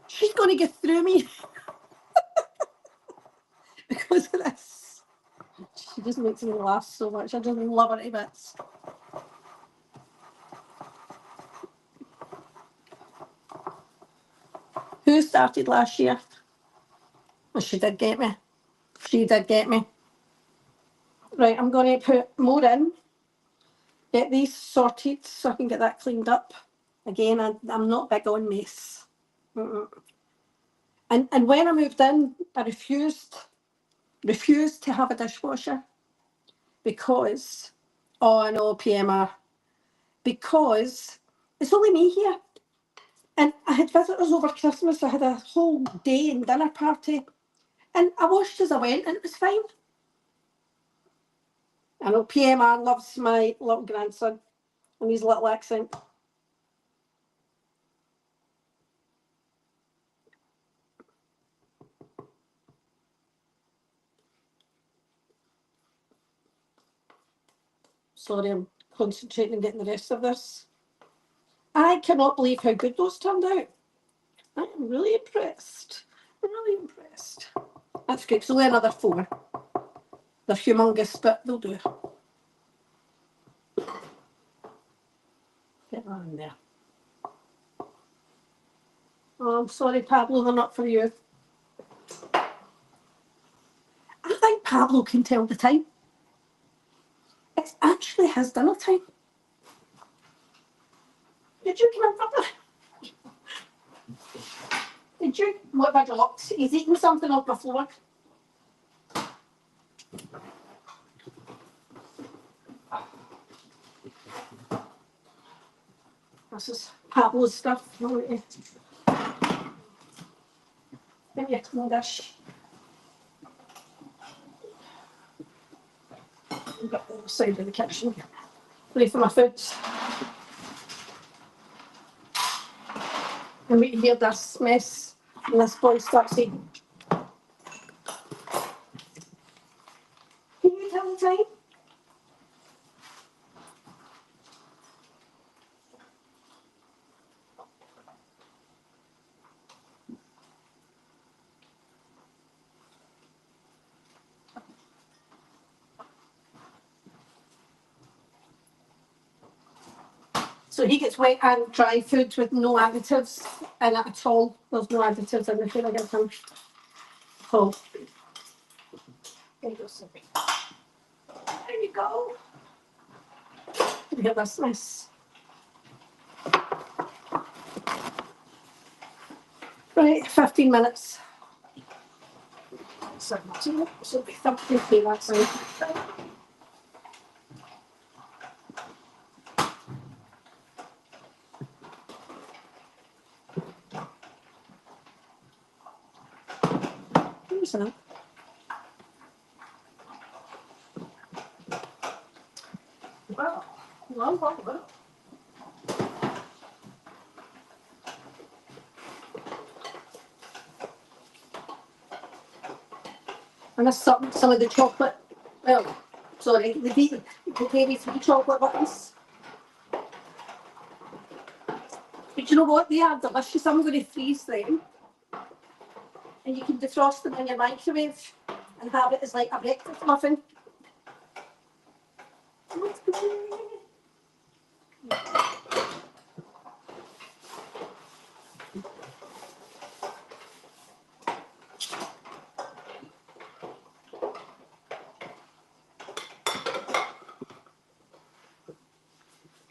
she's going to get through me because of this. She just makes me laugh so much. I just love her to bits. Who started last year? Well, she did get me. She did get me. Right, I'm going to put more in. Get these sorted so I can get that cleaned up. Again, I'm not big on mess. And when I moved in, I refused to have a dishwasher because, oh no, PMR, because it's only me here. And I had visitors over Christmas. I had a whole day and dinner party. And I washed as I went and it was fine. I know PMR loves my little grandson and his little accent. Sorry, I'm concentrating on getting the rest of this. I cannot believe how good those turned out. I'm really impressed. Really impressed. That's good. So only another 4. They're humongous, but they'll do. Get that in there. Oh, I'm sorry, Pablo, they're not for you. I think Pablo can tell the time. It's actually his dinner time. Did you come in for dinner? Did you? What have I dropped? He's eating something off my floor. This is Pablo's stuff. Maybe a clean dish. I've got the other side of the kitchen. Ready for my foods. And we can hear this mess and this boy starts eating. Can you tell the time? So he gets wet and dry food with no additives in it at all. There's no additives in the food I give him. Oh. There you go, Sophie. There you go. Look at this mess. Right, 15 minutes. So it'll be 30 that's it. Who's that? Well. And that's some of the chocolate. Well, sorry, the baby 3 chocolate buttons. But you know what? They are delicious. I'm going to freeze them. And you can defrost them in your microwave and have it as like a breakfast muffin.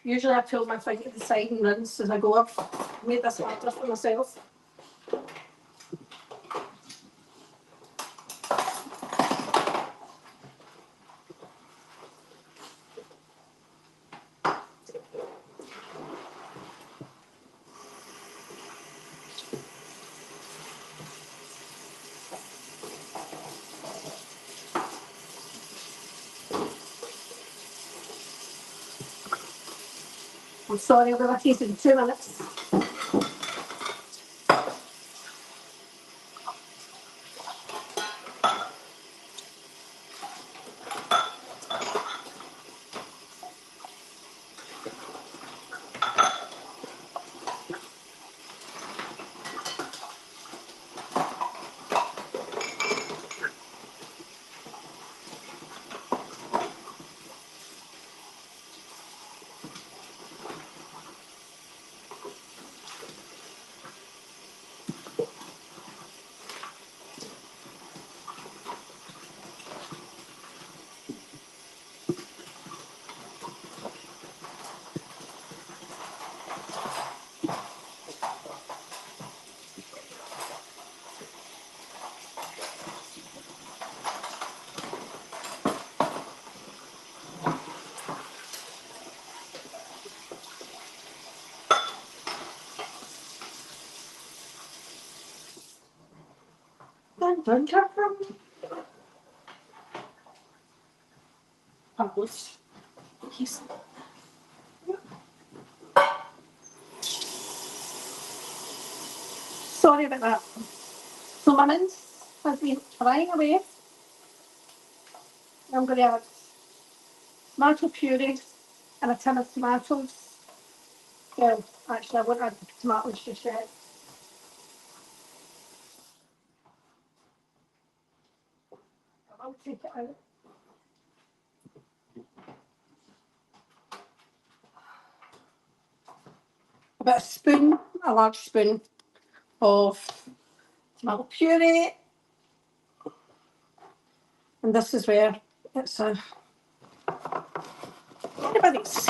Usually I pull my thing at the side and rinse as I go up. I made this harder for myself. I'm sorry, I'll be with you in 2 minutes. Dun come from Pablo's. He's sorry about that. So my mince has been flying away. I'm going to add tomato puree and a tin of tomatoes. Well, actually, I won't add the tomatoes just yet. I'll take it out. About a spoon, a large spoon of tomato puree. And this is where it's anybody's.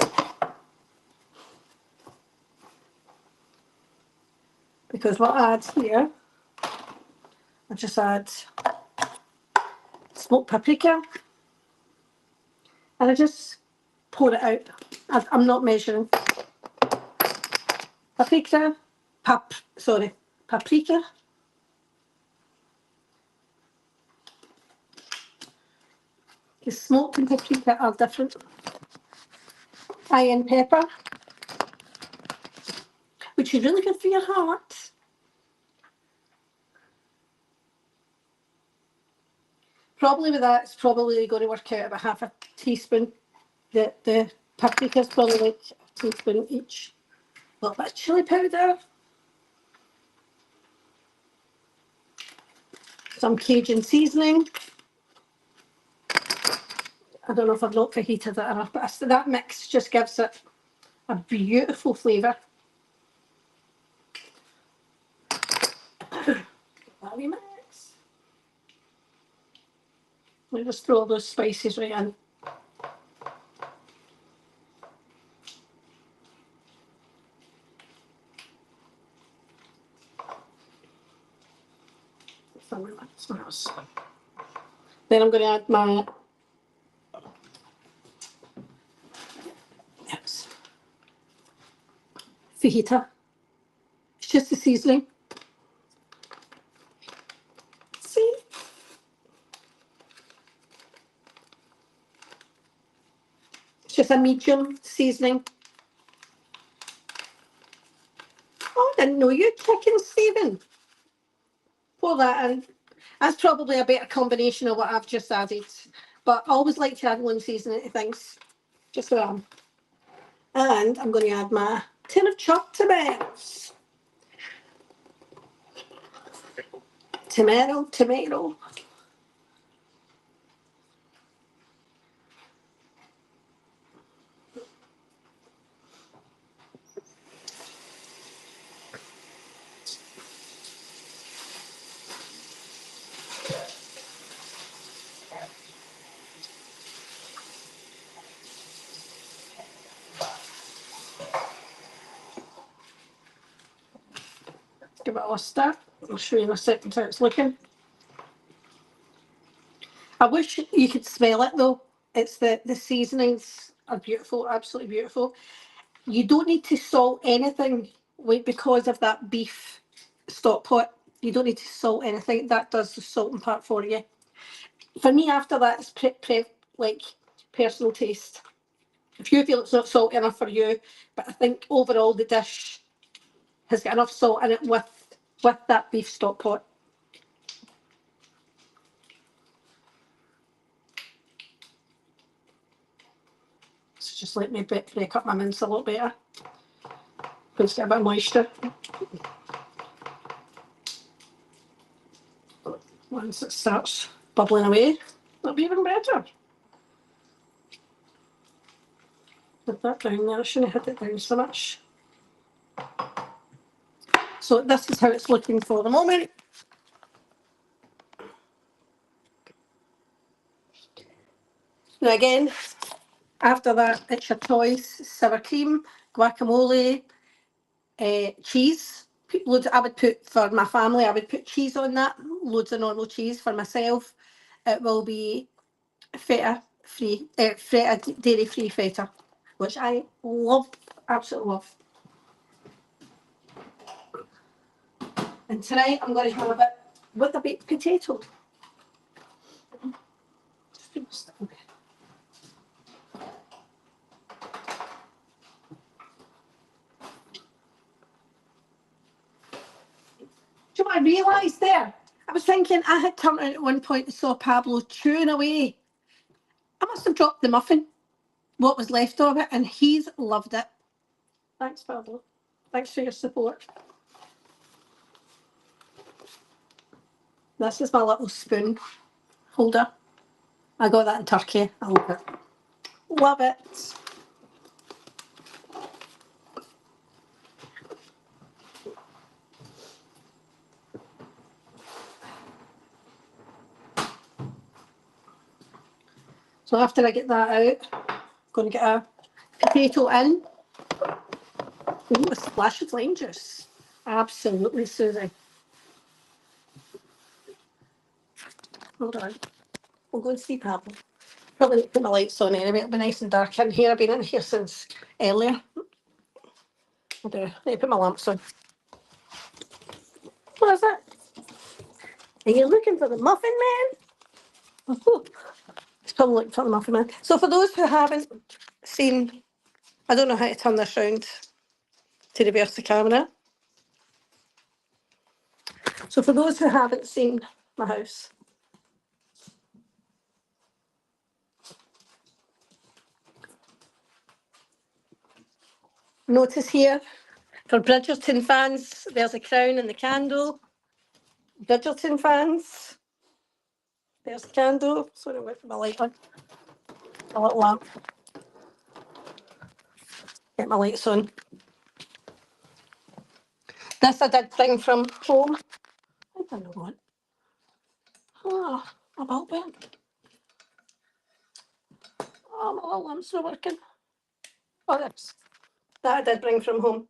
Because what I add here, I just add smoked paprika and I just pour it out. I'm not measuring. Paprika, paprika. Because smoked and paprika are different. Cayenne pepper, which is really good for your heart. Probably with that, it's probably going to work out about half a teaspoon. The paprika is probably like a teaspoon each. A little bit of chili powder. Some Cajun seasoning. I don't know if I've not preheated it enough, but that mix just gives it a beautiful flavour. That wee mix. We just throw all those spices right in. Then I'm going to add my fajita. It's just the seasoning. See? It's just a medium seasoning. Oh, I didn't know you had chicken, Stephen. Pour that in. That's probably a better combination of what I've just added. But I always like to add one seasoning to things. Just so I am. And I'm going to add my tin of chopped tomatoes. Tomato. Give it a stir. I'll show you in a second how it's looking. I wish you could smell it though. It's the seasonings are beautiful, absolutely beautiful. You don't need to salt anything because of that beef stock pot. You don't need to salt anything. That does the salting part for you. For me, after that, it's like personal taste. If you feel it's not salty enough for you, but I think overall the dish has got enough salt in it with that beef stock pot. So just let me break up my mince a little better. Let's get a bit of moisture. Once it starts bubbling away, that'll be even better. Put that down there. I shouldn't have hit it down so much. So this is how it's looking for the moment. Now again, after that, it's your choice. Sour cream, guacamole, cheese. I would put, for my family, I would put cheese on that. Loads of normal cheese. For myself, it will be feta-free, dairy-free feta, which I love, absolutely love. And tonight I'm going to have it with a baked potato. Do you know what I realised there? I was thinking I had turned around at one point and saw Pablo chewing away. I must have dropped the muffin. what was left of it, and he's loved it. Thanks, Pablo. Thanks for your support. This is my little spoon holder. I got that in Turkey. I love it. Love it. So after I get that out, I'm going to get a potato in. Ooh, a splash of lime juice. Absolutely, Susie. Hold on. We'll go and see Pablo. Probably put my lights on anyway. It'll be nice and dark in here. I've been in here since earlier. I do. Let me put my lamps on. What is it? Are you looking for the Muffin Man? It's probably looking for the Muffin Man. So for those who haven't seen, I don't know how to turn this round to reverse the camera. So for those who haven't seen my house, notice here, for Bridgerton fans, there's a crown and the candle. Bridgerton fans, there's the candle. Sorry, I'm waiting for my light on. A little lamp. Get my lights on. This I did bring from home. I don't know what. Oh, my bulb went. Oh, my little lamp's not working. Oh, that's that I did bring from home.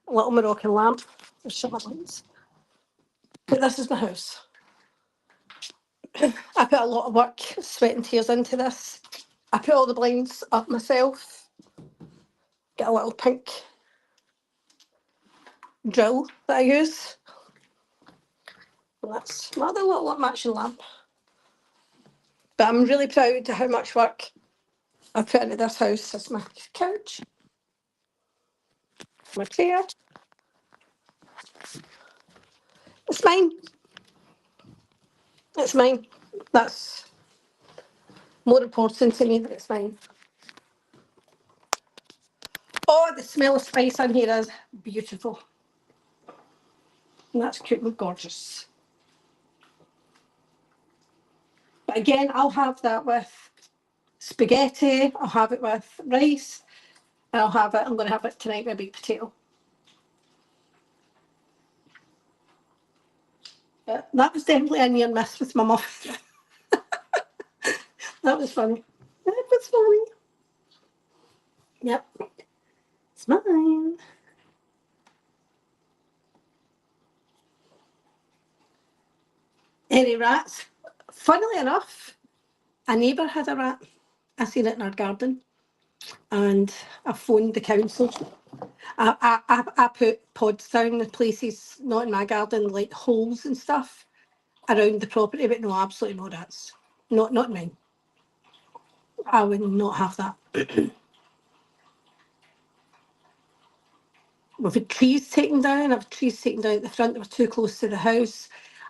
A little Moroccan lamp. There's some lights. But this is my house. I put a lot of work, sweat and tears into this. I put all the blinds up myself. Get a little pink drill that I use. And that's my other little matching lamp. But I'm really proud of how much work I've put into this house. It's my couch, my chair. It's mine. It's mine. That's more important to me that it's mine. Oh, the smell of spice in here is beautiful. And that's cute and gorgeous. But again, I'll have that with spaghetti, I'll have it with rice, and I'm going to have it tonight with a baked potato. But that was definitely a near miss with my muffin. That was funny. That was funny. Yep. It's mine. Any rats? Funnily enough, a neighbour had a rat. I seen it in our garden, and I phoned the council. I put pods down in places, not in my garden, like holes and stuff around the property, but no, absolutely no rats. Not mine. I would not have that. We've had trees taken down. I've trees taken down at the front that were too close to the house.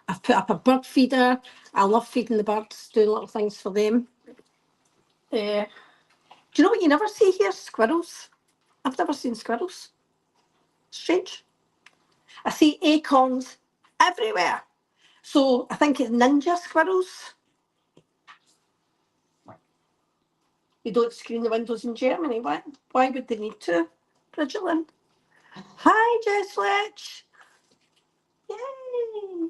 I've put up a bird feeder. I love feeding the birds, doing little things for them. Do you know what you never see here? Squirrels. I've never seen squirrels. Strange. I see acorns everywhere. So I think it's ninja squirrels. You don't screen the windows in Germany. Why would they need to? Bridget Lynn. Hi, Jess Fletch. Yay.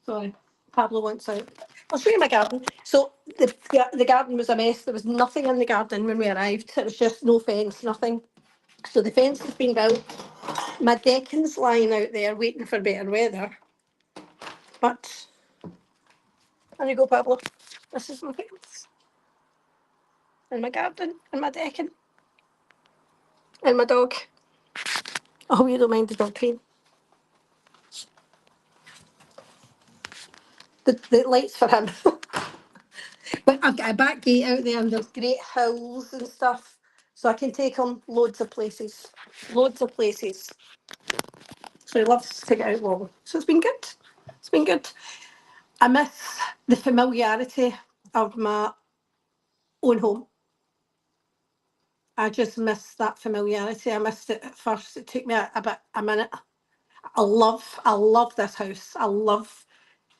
Sorry, Pablo wants out. I'll show you my garden. So the garden was a mess. There was nothing in the garden when we arrived. It was just no fence, nothing. So the fence has been built. My decking's lying out there waiting for better weather. But there you go, Pablo. This is my fence. And my garden and my decking. And my dog. I hope you don't mind the dog train. The lights for him. But I've got a back gate out there and there's great hills and stuff. So I can take him loads of places. Loads of places. So he loves to get out long. So it's been good. It's been good. I miss the familiarity of my own home. I just miss that familiarity. I missed it at first. It took me a minute. I love this house.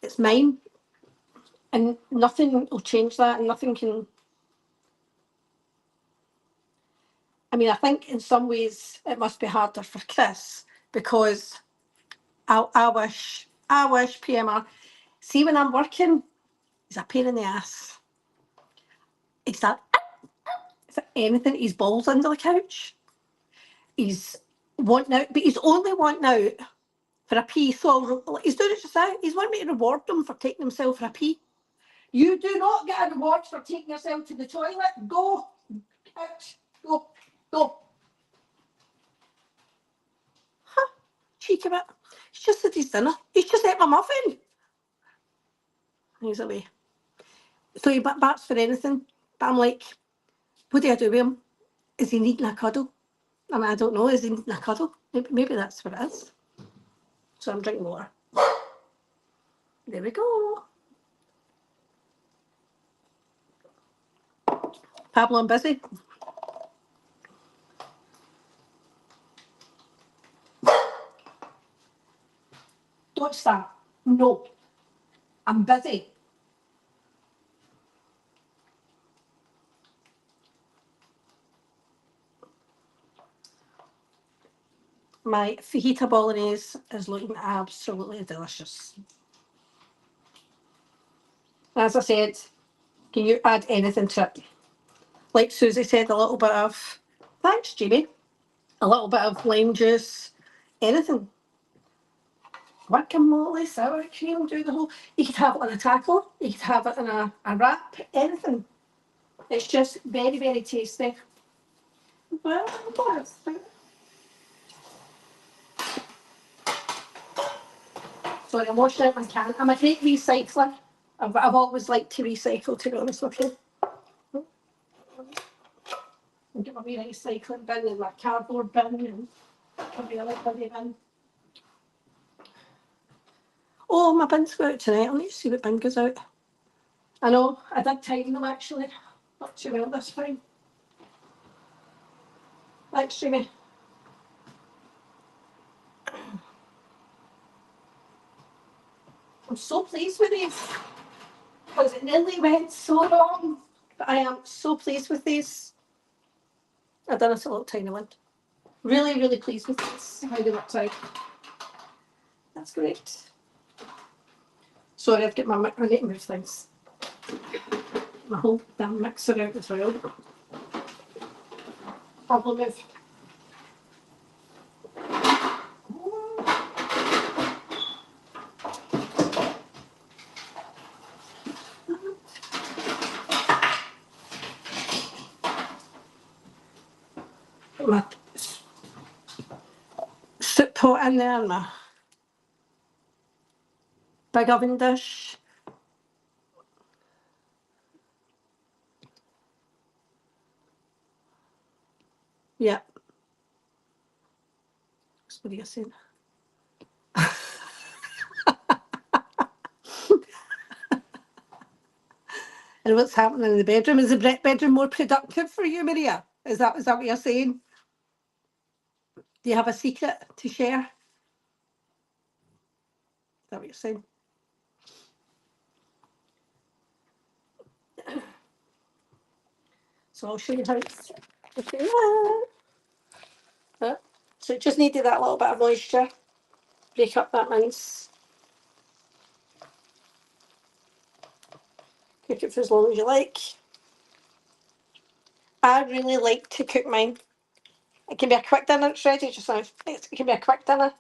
It's mine. And nothing will change that, and nothing can. I mean, I think in some ways it must be harder for Chris, because I wish PMR. See, when I'm working, he's a pain in the ass. It's that, is anything, he's balls under the couch. He's wanting out, but he's only wanting out for a pee. So he's doing it just now. He's wanting me to reward him for taking himself for a pee. You do not get a reward for taking yourself to the toilet. Go out. Go. Go. Huh. Cheek of it. He's just had his dinner. He's just ate my muffin. He's away. So he bats for anything. But I'm like, what do I do with him? Is he needing a cuddle? I mean, I don't know. Is he needing a cuddle? Maybe that's what it is. So I'm drinking water. There we go. Pablo, I'm busy. Don't start. No. I'm busy. My fajita bolognese is looking absolutely delicious. As I said, can you add anything to it? Like Susie said, a little bit of, thanks Jamie, a little bit of lime juice, anything. Guacamole, sour cream, do the whole. You could have it on a taco, you could have it in a wrap, anything. It's just very, very tasty. Well, sorry, I'm washing out my can. I'm a great recycler. I've always liked to recycle, to be honest with you. I've got my wee recycling bin and my cardboard bin and every other bloody bin. Oh, my bins go out tonight. I'll need to see what bin goes out. I know, I did time them actually. Not too well this time. Thanks, Jamie. I'm so pleased with these, because it nearly went so wrong. But I am so pleased with these. I've done it a little tiny one. Really, really pleased with this, how they worked out. That's great. Sorry, I've got I need to move things. My whole damn mixer out as well. I'll move. My soup pot in there, and my big oven dish. Yeah. What are you saying? And what's happening in the bedroom? Is the bedroom more productive for you, Maria? Is that what you're saying? Do you have a secret to share? Is that what you're saying? So I'll show you how it's. So it just needed that little bit of moisture. Break up that mince. Cook it for as long as you like. I really like to cook mine. It can be a quick dinner, it's ready just now. It can be a quick dinner.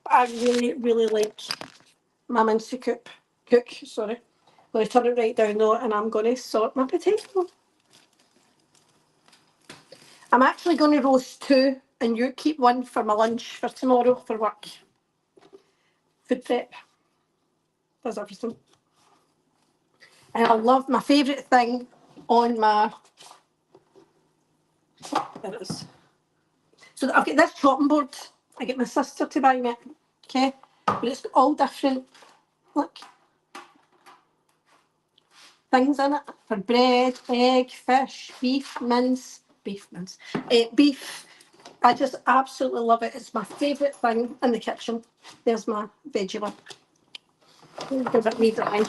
But I really, really like my mince to cook. Sorry. I'm going to turn it right down though, and I'm going to sort my potato. I'm actually going to roast two, and you keep one for my lunch for tomorrow for work. Food prep. Does everything. And I love my favourite thing on my. There it is. So I've got this chopping board. I get my sister to buy me it. Okay, but it's all different. Look. things in it for bread, egg, fish, beef, mince, beef. I just absolutely love it. It's my favourite thing in the kitchen. There's my veggie one. Give it me dry.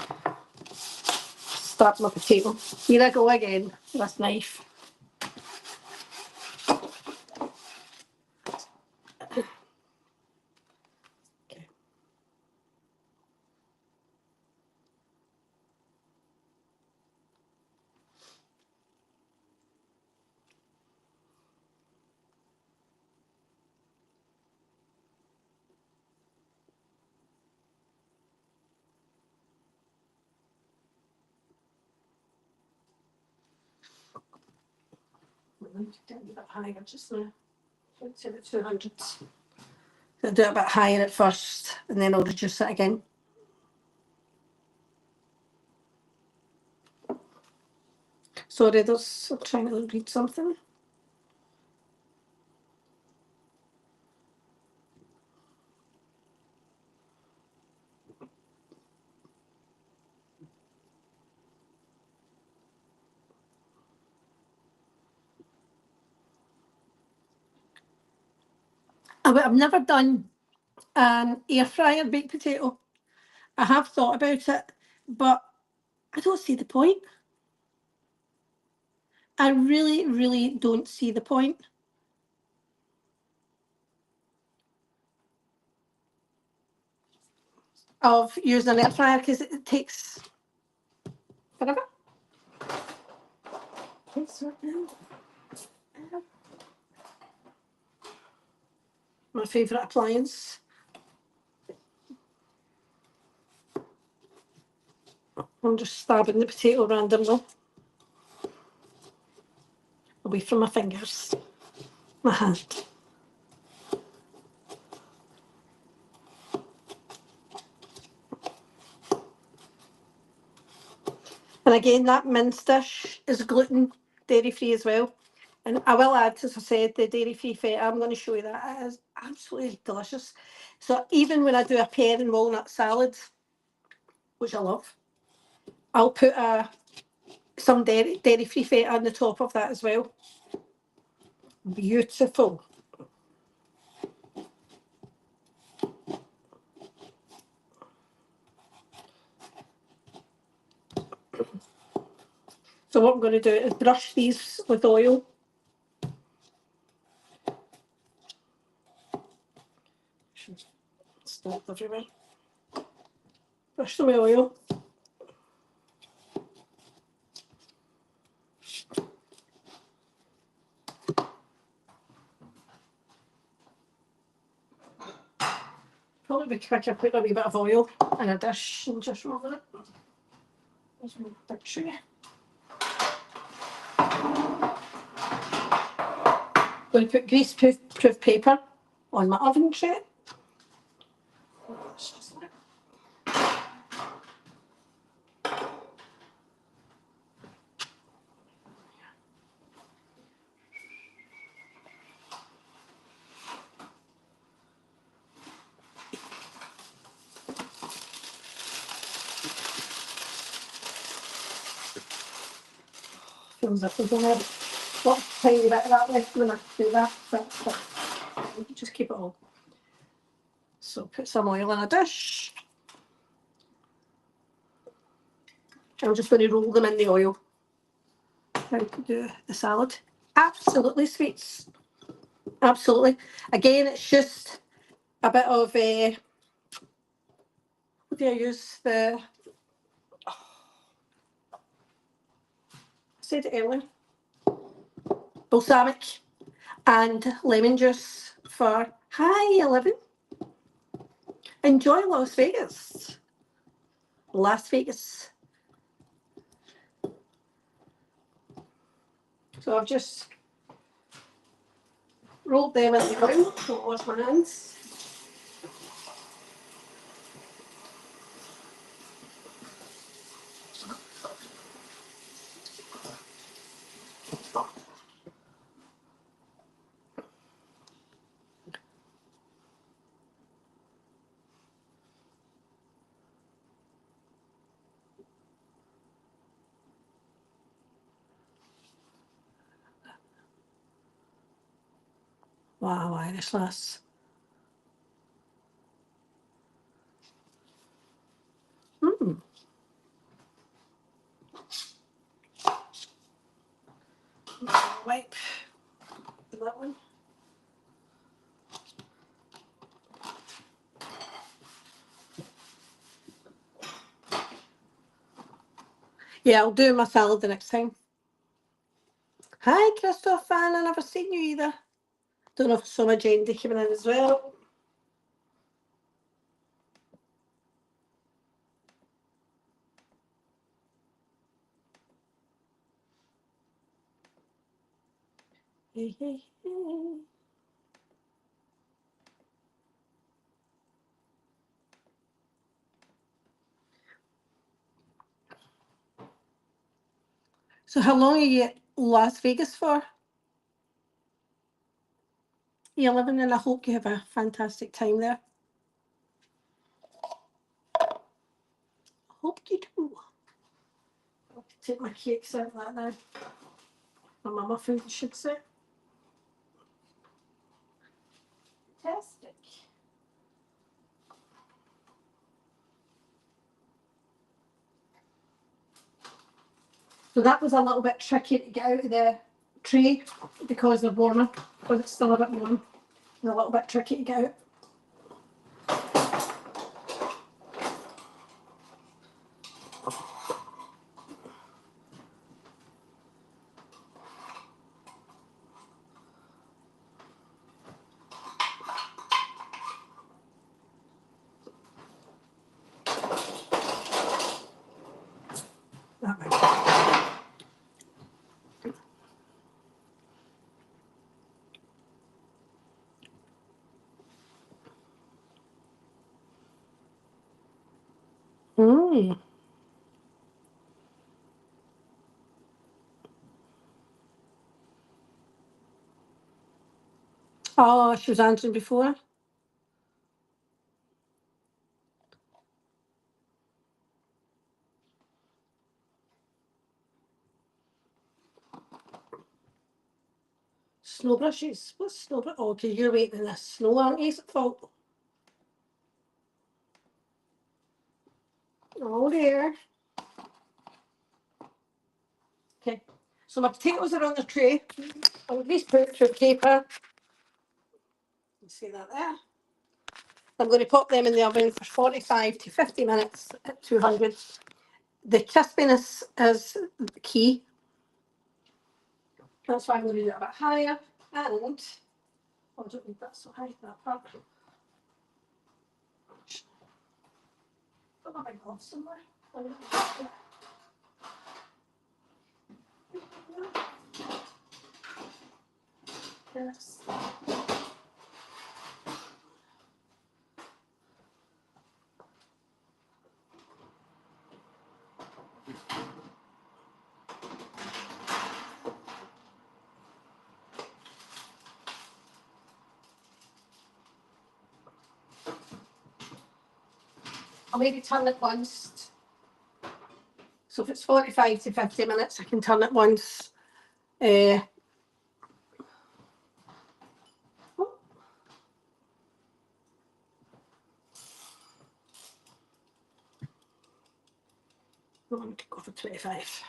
Start my potato. Here I go again, this knife. Okay. Getting a bit higher just now. Let's say the 200s. I'll do it a bit higher at first and then I'll reduce it again. Sorry, I'm trying to read something. I've never done an air fryer baked potato. I have thought about it, but I don't see the point. I really, really don't see the point. Of using an air fryer because it takes forever. My favourite appliance. I'm just stabbing the potato randomly away from my fingers, my hand. And again, that mince dish is gluten, dairy free as well. And I will add, as I said, the dairy free feta. I'm going to show you that. It is absolutely delicious. So even when I do a pear and walnut salad, which I love, I'll put some dairy free feta on the top of that as well. Beautiful. So what I'm going to do is brush these with oil. Stuff everywhere. Brush them with oil. Probably be quicker put a wee bit of oil in a dish and just roll it. There's my big tray. I'm going to put grease-proof paper on my oven tray. Feels like there's only a tiny bit of that left when I do that. But just keep it all. So put some oil in a dish. I'm just going to roll them in the oil. How to do the salad. Absolutely, sweets. Absolutely. Again, it's just a bit of what do I use? I said it earlier. Balsamic and lemon juice for hi 11. Enjoy Las Vegas. Las Vegas. So I've just rolled them in the oil. Don't wash my hands. Wow, Irish lass. Wipe that one. Yeah, I'll do my salad the next time. Hi, Christoph fan. I never seen you either. Don't know if it's my Jendy coming in as well. Hey, hey, hey. So how long are you at Las Vegas for? You're living, and I hope you have a fantastic time there. I hope you do. I'll take my cakes out like that now. Or my muffins, I should say. Fantastic. So that was a little bit tricky to get out of the tray because they're warmer, because it's still a bit warm. It's a little bit tricky to get out. That way. Mm. Oh, she was answering before. Snow brushes. What's snow brush? Oh, because you're waiting in the snow, aren't you? It's at fault. Oh, there. Okay. So my potatoes are on the tray. I'll at least put it through paper. You see that there? I'm going to pop them in the oven for 45 to 50 minutes at 200. The crispiness is the key. That's why I'm going to do it a bit higher. And oh, I don't need that so high, that part. Got my big gloves somewhere. Yes. I'll maybe turn it once. So if it's 45 to 50 minutes, I can turn it once. Oh, I want to go for 25.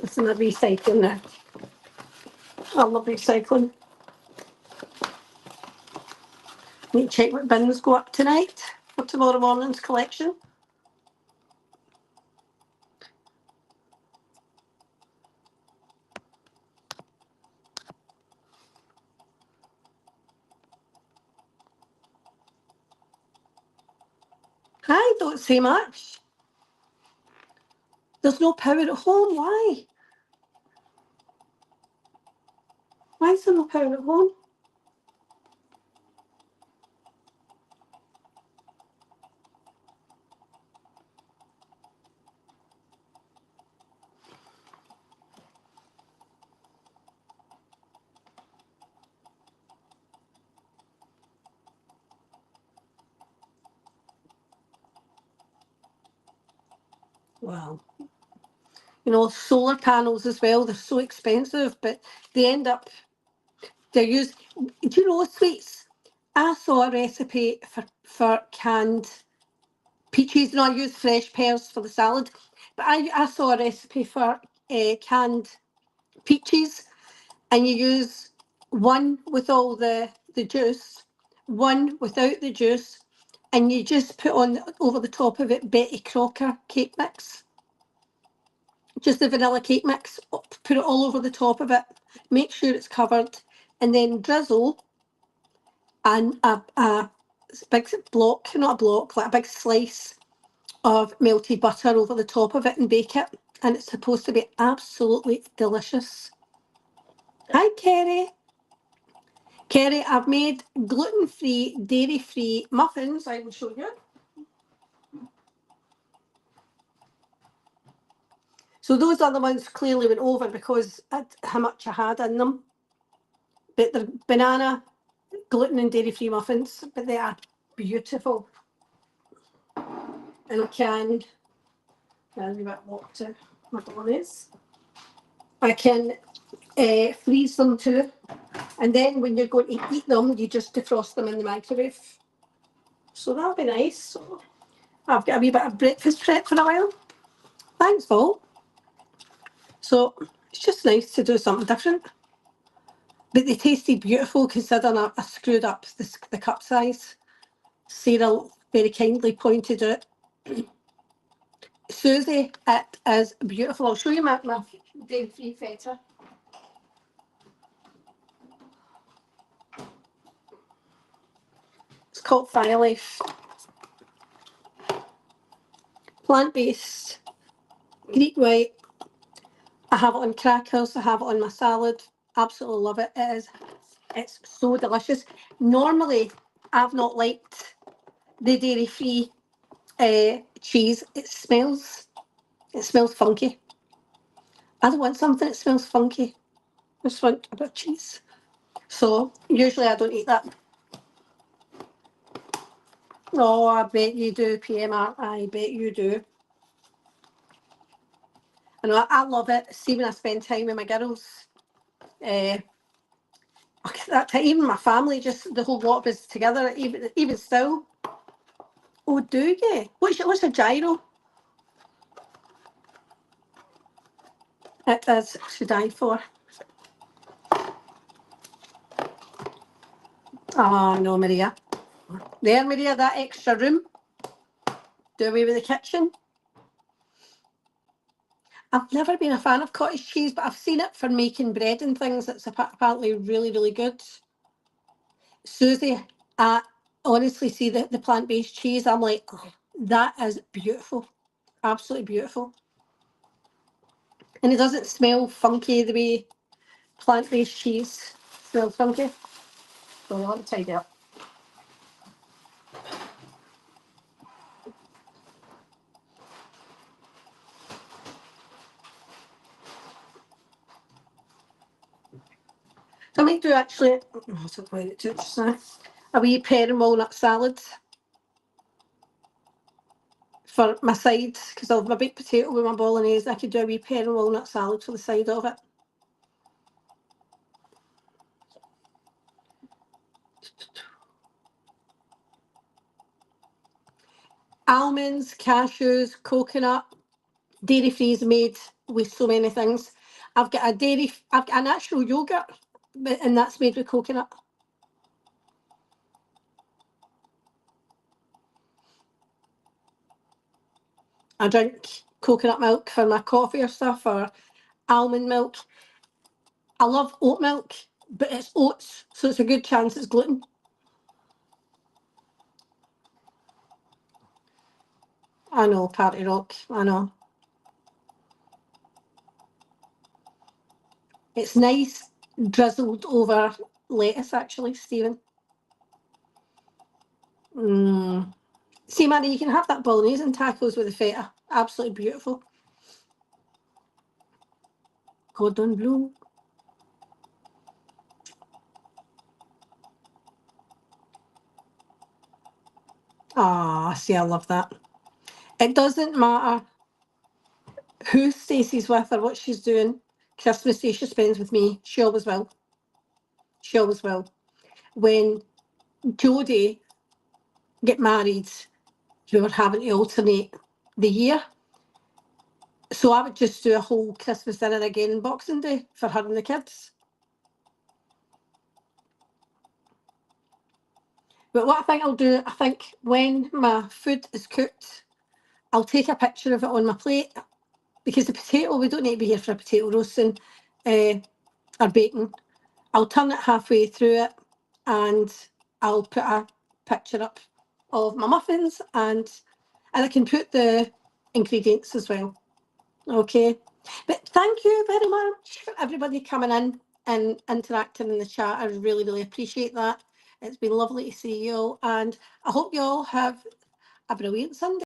It's in the recycling now. I love recycling. Need to check what bins go up tonight for tomorrow morning's collection. I don't say much. There's no power at home. Why? Why is there no power at home? Well, you know, solar panels as well, they're so expensive, but they end up Do you know, sweets? I saw a recipe for canned peaches. No, I use fresh pears for the salad, but I saw a recipe for canned peaches, and you use one with all the juice, one without the juice, and you just put on over the top of it Betty Crocker cake mix, just the vanilla cake mix, put it all over the top of it, make sure it's covered, and then drizzle and a big block, not a block, like a big slice of melted butter over the top of it and bake it. And it's supposed to be absolutely delicious. Hi, Kerry. Kerry, I've made gluten-free, dairy-free muffins. I will show you. So those are the ones clearly went over because how much I had in them. But they're banana, gluten and dairy-free muffins, but they are beautiful. And I can, I'll give it a walk to my bolognese. I can freeze them too. And then when you're going to eat them, you just defrost them in the microwave. So that'll be nice. So I've got a wee bit of breakfast prep for a while. Thanks, Paul. So it's just nice to do something different. But they tasted beautiful considering I screwed up the cup size. Sarah very kindly pointed out. Susie, it is beautiful. I'll show you my dairy-free feta. It's called Finalizing. Plant-based, Greek white. I have it on crackers. I have it on my salad. Absolutely love it. It's so delicious. Normally, I've not liked the dairy-free cheese. It smells funky. I don't want something that smells funky. I just want a bit of cheese. So usually I don't eat that. Oh, I bet you do, PMR. I bet you do. I love it. See, when I spend time with my girls, that time, even my family, just the whole lot of us together, even still. Oh, do you? What's a gyro? It is to die for. Oh, no, Maria. There, Maria, that extra room. Do away with the kitchen. I've never been a fan of cottage cheese, but I've seen it for making bread and things. It's apparently really, really good. Susie, I honestly see the plant-based cheese. I'm like, oh, that is beautiful. Absolutely beautiful. And it doesn't smell funky the way plant-based cheese smells funky. So I want to tidy up. So I might do actually, a wee pear and walnut salad for my side, because I'll have my baked potato with my bolognese. I could do a wee pear and walnut salad for the side of it. Almonds, cashews, coconut, dairy-free is made with so many things. I've got a natural yogurt, and that's made with coconut. I drink coconut milk for my coffee or stuff, or almond milk. I love oat milk, but it's oats, so it's a good chance it's gluten. I know, party rock, I know. It's nice drizzled over lettuce, actually, Stephen. See, Maddie, you can have that bolognese and tacos with the feta. Absolutely beautiful. Cordon bleu. Ah, see, I love that. It doesn't matter who Stacey's with or what she's doing. Christmas Day she spends with me. She always will. she always will. When Jodie get married, we were having to alternate the year. So I would just do a whole Christmas dinner again Boxing Day for her and the kids. But what I think I'll do, I think when my food is cooked, I'll take a picture of it on my plate, because the potato, we don't need to be here for a potato roasting or bacon. I'll turn it halfway through it and I'll put a picture up of my muffins, and I can put the ingredients as well. Okay. But thank you very much for everybody coming in and interacting in the chat. I really, really appreciate that. It's been lovely to see you all, and I hope you all have a brilliant Sunday.